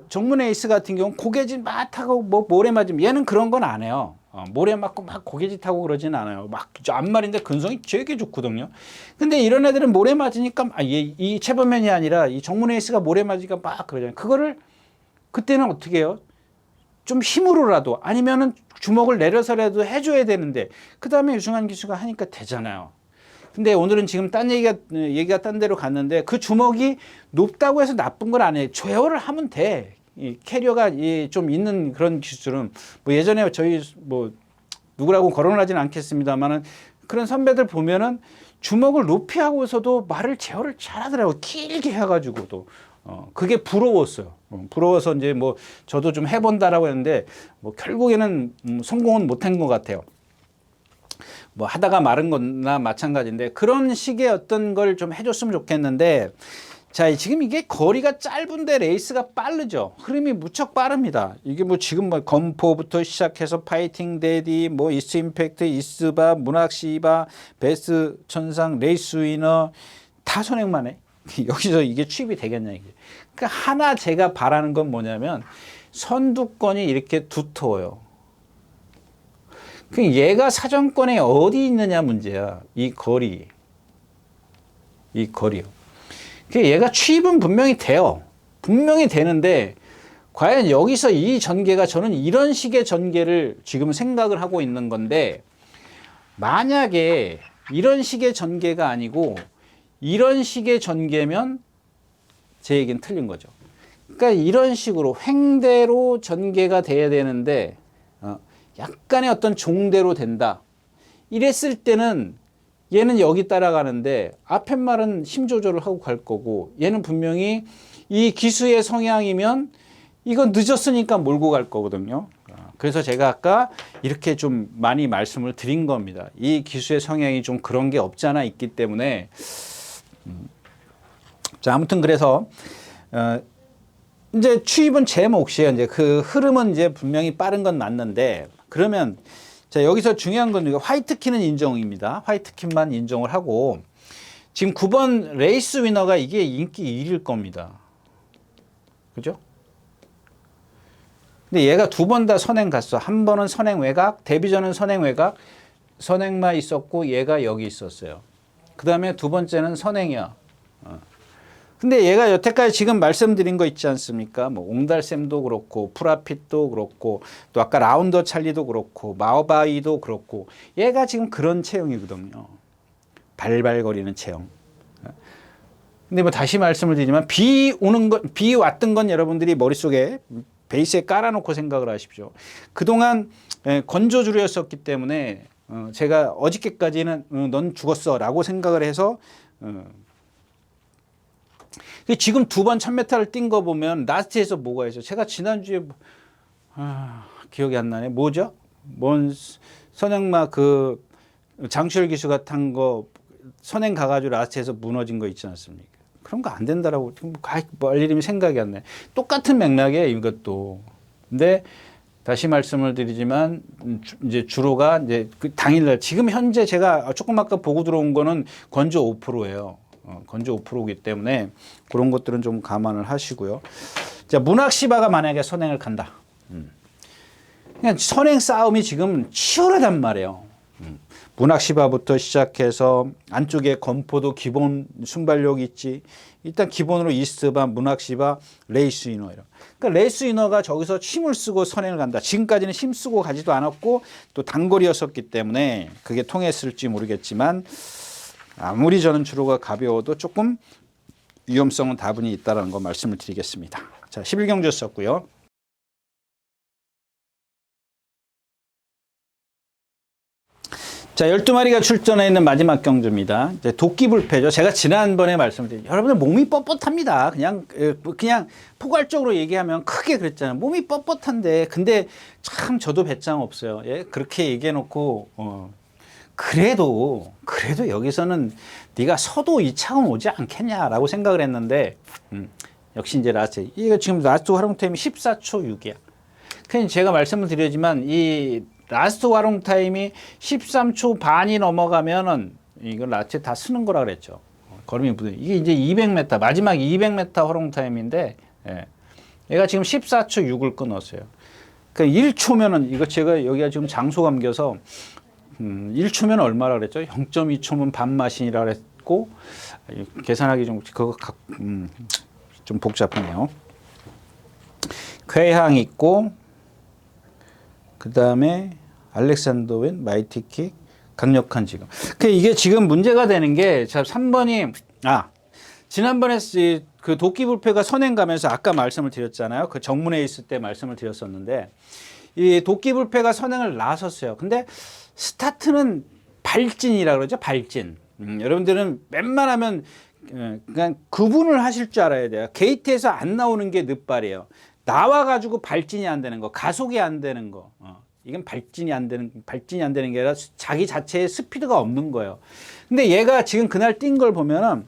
A: 정문 에이스 같은 경우는 고개짓 막 타고 뭐 모래 맞으면 얘는 그런 건 안 해요. 모래 맞고 막 고개짓 하고 그러진 않아요. 막 앞말인데 근성이 되게 좋거든요. 근데 이런 애들은 모래 맞으니까 이 최범현이 아니라 이 정문 에이스가 모래 맞으니까 막 그러잖아요. 그거를 그때는 어떻게 해요? 좀 힘으로라도 아니면은 주먹을 내려서라도 해줘야 되는데 그 다음에 유승환 기수가 하니까 되잖아요. 근데 오늘은 지금 얘기가 딴 데로 갔는데 그 주먹이 높다고 해서 나쁜 건 아니에요. 제어를 하면 돼. 이 캐리어가 좀 있는 그런 기술은 뭐 예전에 저희 뭐 누구라고 거론을 하진 않겠습니다만은 그런 선배들 보면은 주먹을 높이 하고서도 말을 제어를 잘하더라고요. 길게 해가지고도. 그게 부러웠어요. 부러워서 이제 뭐 저도 좀 해본다라고 했는데 뭐 결국에는 성공은 못한 것 같아요. 뭐 하다가 마른 거나 마찬가지인데 그런 식의 어떤 걸 좀 해줬으면 좋겠는데 자 지금 이게 거리가 짧은데 레이스가 빠르죠. 흐름이 무척 빠릅니다. 이게 뭐 지금 뭐 검포부터 시작해서 파이팅 데디 뭐 이스 임팩트 이스바 문학시바 베스트 천상 레이스 위너 다 선행만 해. 여기서 이게 취입이 되겠냐 이게. 그러니까 하나 제가 바라는 건 뭐냐면 선두권이 이렇게 두터워요. 그 얘가 사정권에 어디 있느냐 문제야. 이 거리요. 그 얘가 취입은 분명히 돼요. 분명히 되는데 과연 여기서 이 전개가 저는 이런 식의 전개를 지금 생각을 하고 있는 건데 만약에 이런 식의 전개가 아니고 이런 식의 전개면 제 얘기는 틀린 거죠. 그러니까 이런 식으로 횡대로 전개가 돼야 되는데 약간의 어떤 종대로 된다. 이랬을 때는 얘는 여기 따라가는데 앞에 말은 힘 조절을 하고 갈 거고 얘는 분명히 이 기수의 성향이면 이건 늦었으니까 몰고 갈 거거든요. 그래서 제가 아까 이렇게 좀 많이 말씀을 드린 겁니다. 이 기수의 성향이 좀 그런 게 없지 않아 있기 때문에 자 아무튼 그래서 이제 취입은 제 몫이에요. 이제 그 흐름은 이제 분명히 빠른 건 맞는데 그러면 자 여기서 중요한 건 화이트 키는 인정입니다. 화이트 키만 인정을 하고 지금 9번 레이스 위너가 이게 인기 1위일 겁니다. 그죠? 근데 얘가 두 번 다 선행 갔어. 한 번은 선행 외곽, 데뷔전은 선행 외곽, 선행만 있었고 얘가 여기 있었어요. 그 다음에 두 번째는 선행이야. 근데 얘가 여태까지 지금 말씀드린 거 있지 않습니까? 뭐 옹달샘도 그렇고 프라핏도 그렇고 또 아까 라운더 찰리도 그렇고 마오바이도 그렇고 얘가 지금 그런 체형이거든요. 발발거리는 체형. 근데 뭐 다시 말씀을 드리지만 비 왔던 건 여러분들이 머릿속에 베이스에 깔아놓고 생각을 하십시오. 그동안 건조주류였었기 때문에 제가 어저께까지는 넌 죽었어 라고 생각을 해서 지금 두 번 1000m를 뛴 거 보면 라스트에서 뭐가 있어요? 제가 지난주에 기억이 안 나네. 뭐죠? 뭔 선행마 그 장철 기수가 탄 거 선행 가가지고 라스트에서 무너진 거 있지 않습니까? 그런 거 안 된다라고 뭐 이름이 생각이 안 나요. 똑같은 맥락이에요, 이것도. 근데 다시 말씀을 드리지만 이제 주로가 이제 그 당일날 지금 현재 제가 조금 아까 보고 들어온 거는 건조 5%예요. 건조 5%이기 때문에 그런 것들은 좀 감안을 하시고요. 자, 문학시바가 만약에 선행을 간다. 그냥 선행 싸움이 지금 치열하단 말이에요. 문학시바부터 시작해서 안쪽에 건포도 기본 순발력이 있지. 일단 기본으로 이스트바, 문학시바, 레이스 이너. 그러니까 레이스 이너가 저기서 힘을 쓰고 선행을 간다. 지금까지는 힘 쓰고 가지도 않았고 또 단거리였었기 때문에 그게 통했을지 모르겠지만 아무리 저는 주로가 가벼워도 조금 위험성은 다분히 있다는 거 말씀을 드리겠습니다. 자, 11경주였었고요. 자, 12마리가 출전해 있는 마지막 경주입니다. 이제 도끼불패죠. 제가 지난번에 말씀드린 여러분들 몸이 뻣뻣합니다. 그냥 포괄적으로 얘기하면 크게 그랬잖아요. 몸이 뻣뻣한데 근데 참 저도 배짱 없어요. 예? 그렇게 얘기해 놓고 그래도 여기서는 네가 서도 이 차원 오지 않겠냐라고 생각을 했는데 역시 이제 라스트. 이거 지금 라스트 활용 타임이 14초 6이야. 그냥 제가 말씀을 드리지만 이 라스트 활용 타임이 13초 반이 넘어가면은 이건 라스트 다 쓰는 거라 그랬죠. 걸음이 부딪. 이게 이제 200m 마지막 200m 활용 타임인데 얘가 지금 14초 6을 끊었어요. 그러니까 1초면은 이거 제가 여기가 지금 장소 감겨서 1초면 얼마라 그랬죠? 0.2초면 반마신이라 그랬고 계산하기 좀 그거 좀 복잡하네요. 쾌향 있고 그 다음에 알렉산더 웬 마이티킥 강력한 지금. 이게 지금 문제가 되는 게 3번이 지난번에 그 도끼불패가 선행 가면서 아까 말씀을 드렸잖아요. 그 정문에 있을 때 말씀을 드렸었는데 이 도끼불패가 선행을 나섰어요. 근데 스타트는 발진이라 그러죠. 발진. 여러분들은 웬만하면 그냥 구분을 하실 줄 알아야 돼요. 게이트에서 안 나오는 게 늦발이에요. 나와가지고 발진이 안 되는 거, 가속이 안 되는 거. 이건 발진이 안 되는 게 아니라 자기 자체의 스피드가 없는 거예요. 근데 얘가 지금 그날 뛴 걸 보면은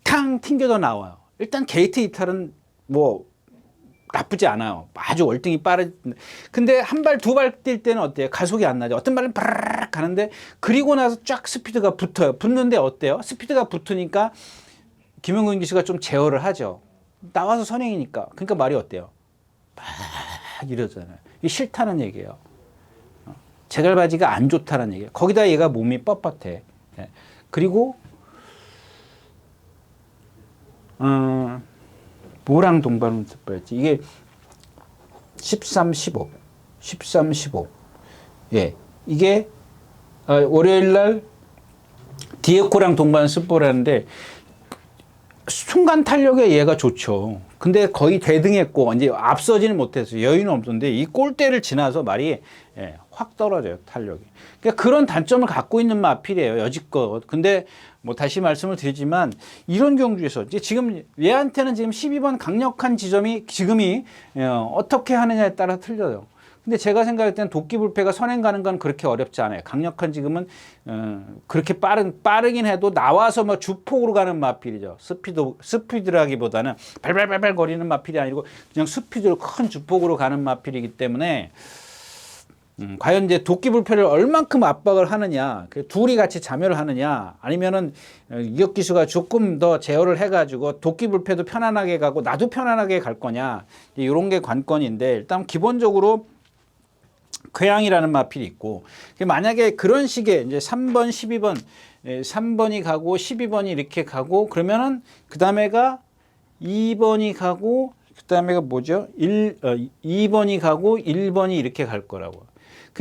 A: 탕 튕겨도 나와요. 일단 게이트 이탈은 뭐 나쁘지 않아요. 아주 월등히 근데 한 발, 두 발 뛸 때는 어때요? 가속이 안 나죠. 어떤 발은 바르르 가는데 그리고 나서 쫙 스피드가 붙어요. 붙는데 어때요? 스피드가 붙으니까 김용근 기수가 좀 제어를 하죠. 나와서 선행이니까. 그러니까 말이 어때요? 막 이러잖아요. 이게 싫다는 얘기예요. 제갈바지가 안 좋다는 얘기예요. 거기다 얘가 몸이 뻣뻣해. 그리고 뭐랑 동반을 습발했지? 이게 13, 15. 예. 이게 월요일 날 디에코랑 동반 습보라는데 순간 탄력에 얘가 좋죠. 근데 거의 대등했고 이제 앞서지는 못했어요. 여유는 없었는데 이 골대를 지나서 말이 확 떨어져요. 탄력이. 그러니까 그런 단점을 갖고 있는 마필이에요. 여지껏. 근데 뭐 다시 말씀을 드리지만 이런 경주에서 이제 지금 얘한테는 지금 12번 강력한 지점이 지금이 어떻게 하느냐에 따라 틀려요. 근데 제가 생각할 때는 도끼불패가 선행 가는 건 그렇게 어렵지 않아요. 강력한 지금은 그렇게 빠르긴 해도 나와서 뭐 주폭으로 가는 마필이죠. 스피드라기보다는 발발발발 거리는 마필이 아니고 그냥 스피드로 큰 주폭으로 가는 마필이기 때문에 과연 이제 도끼불패를 얼만큼 압박을 하느냐, 둘이 같이 자멸을 하느냐, 아니면은 이혁 기수가 조금 더 제어를 해가지고 도끼불패도 편안하게 가고 나도 편안하게 갈 거냐, 이런 게 관건인데 일단 기본적으로 쾌양이라는 마필이 있고 만약에 그런 식의 이제 3번, 12번, 3번이 가고 12번이 이렇게 가고 그러면은 그 다음에가 2번이 가고 그다음에가 뭐죠? 2번이 가고 1번이 이렇게 갈 거라고.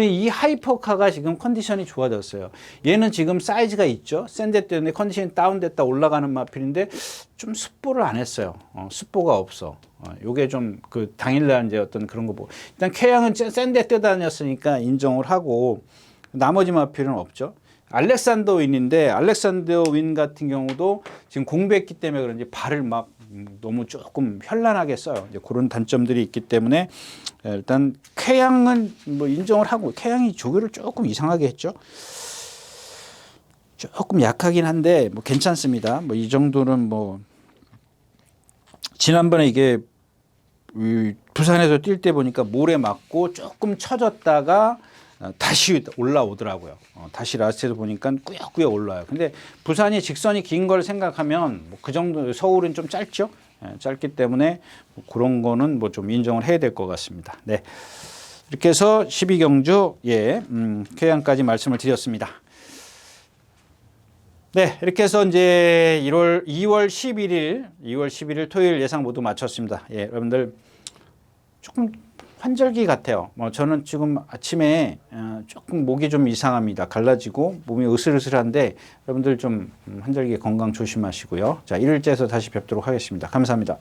A: 이 하이퍼카가 지금 컨디션이 좋아졌어요. 얘는 지금 사이즈가 있죠. 샌드 때문에 컨디션이 다운됐다 올라가는 마필인데 좀 습보를 안 했어요. 습보가 없어. 요게 좀 그 당일날 이제 어떤 그런 거 보고 일단 K양은 샌드에 뛰어다녔으니까 인정을 하고 나머지 마필은 없죠. 알렉산더 윈인데 알렉산더 윈 같은 경우도 지금 공부했기 때문에 그런지 발을 막 너무 조금 현란하게 써요. 이제 그런 단점들이 있기 때문에 일단 K양은 뭐 인정을 하고 K양이 조교를 조금 이상하게 했죠. 조금 약하긴 한데 뭐 괜찮습니다. 뭐 이 정도는 뭐 지난번에 이게 부산에서 뛸 때 보니까 모래 맞고 조금 처졌다가 다시 올라오더라고요. 다시 라스트에서 보니까 꾸역꾸역 올라와요. 근데 부산이 직선이 긴 걸 생각하면 뭐 그 정도, 서울은 좀 짧죠. 짧기 때문에 뭐 그런 거는 뭐 좀 인정을 해야 될 것 같습니다. 네. 이렇게 해서 12경주 K양까지 말씀을 드렸습니다. 네, 이렇게 해서 이제 2월 11일 토요일 예상 모두 마쳤습니다. 예, 여러분들 조금 환절기 같아요. 뭐 저는 지금 아침에 조금 목이 좀 이상합니다. 갈라지고 몸이 으슬으슬한데 여러분들 좀 환절기 건강 조심하시고요. 자, 1일째에서 다시 뵙도록 하겠습니다. 감사합니다.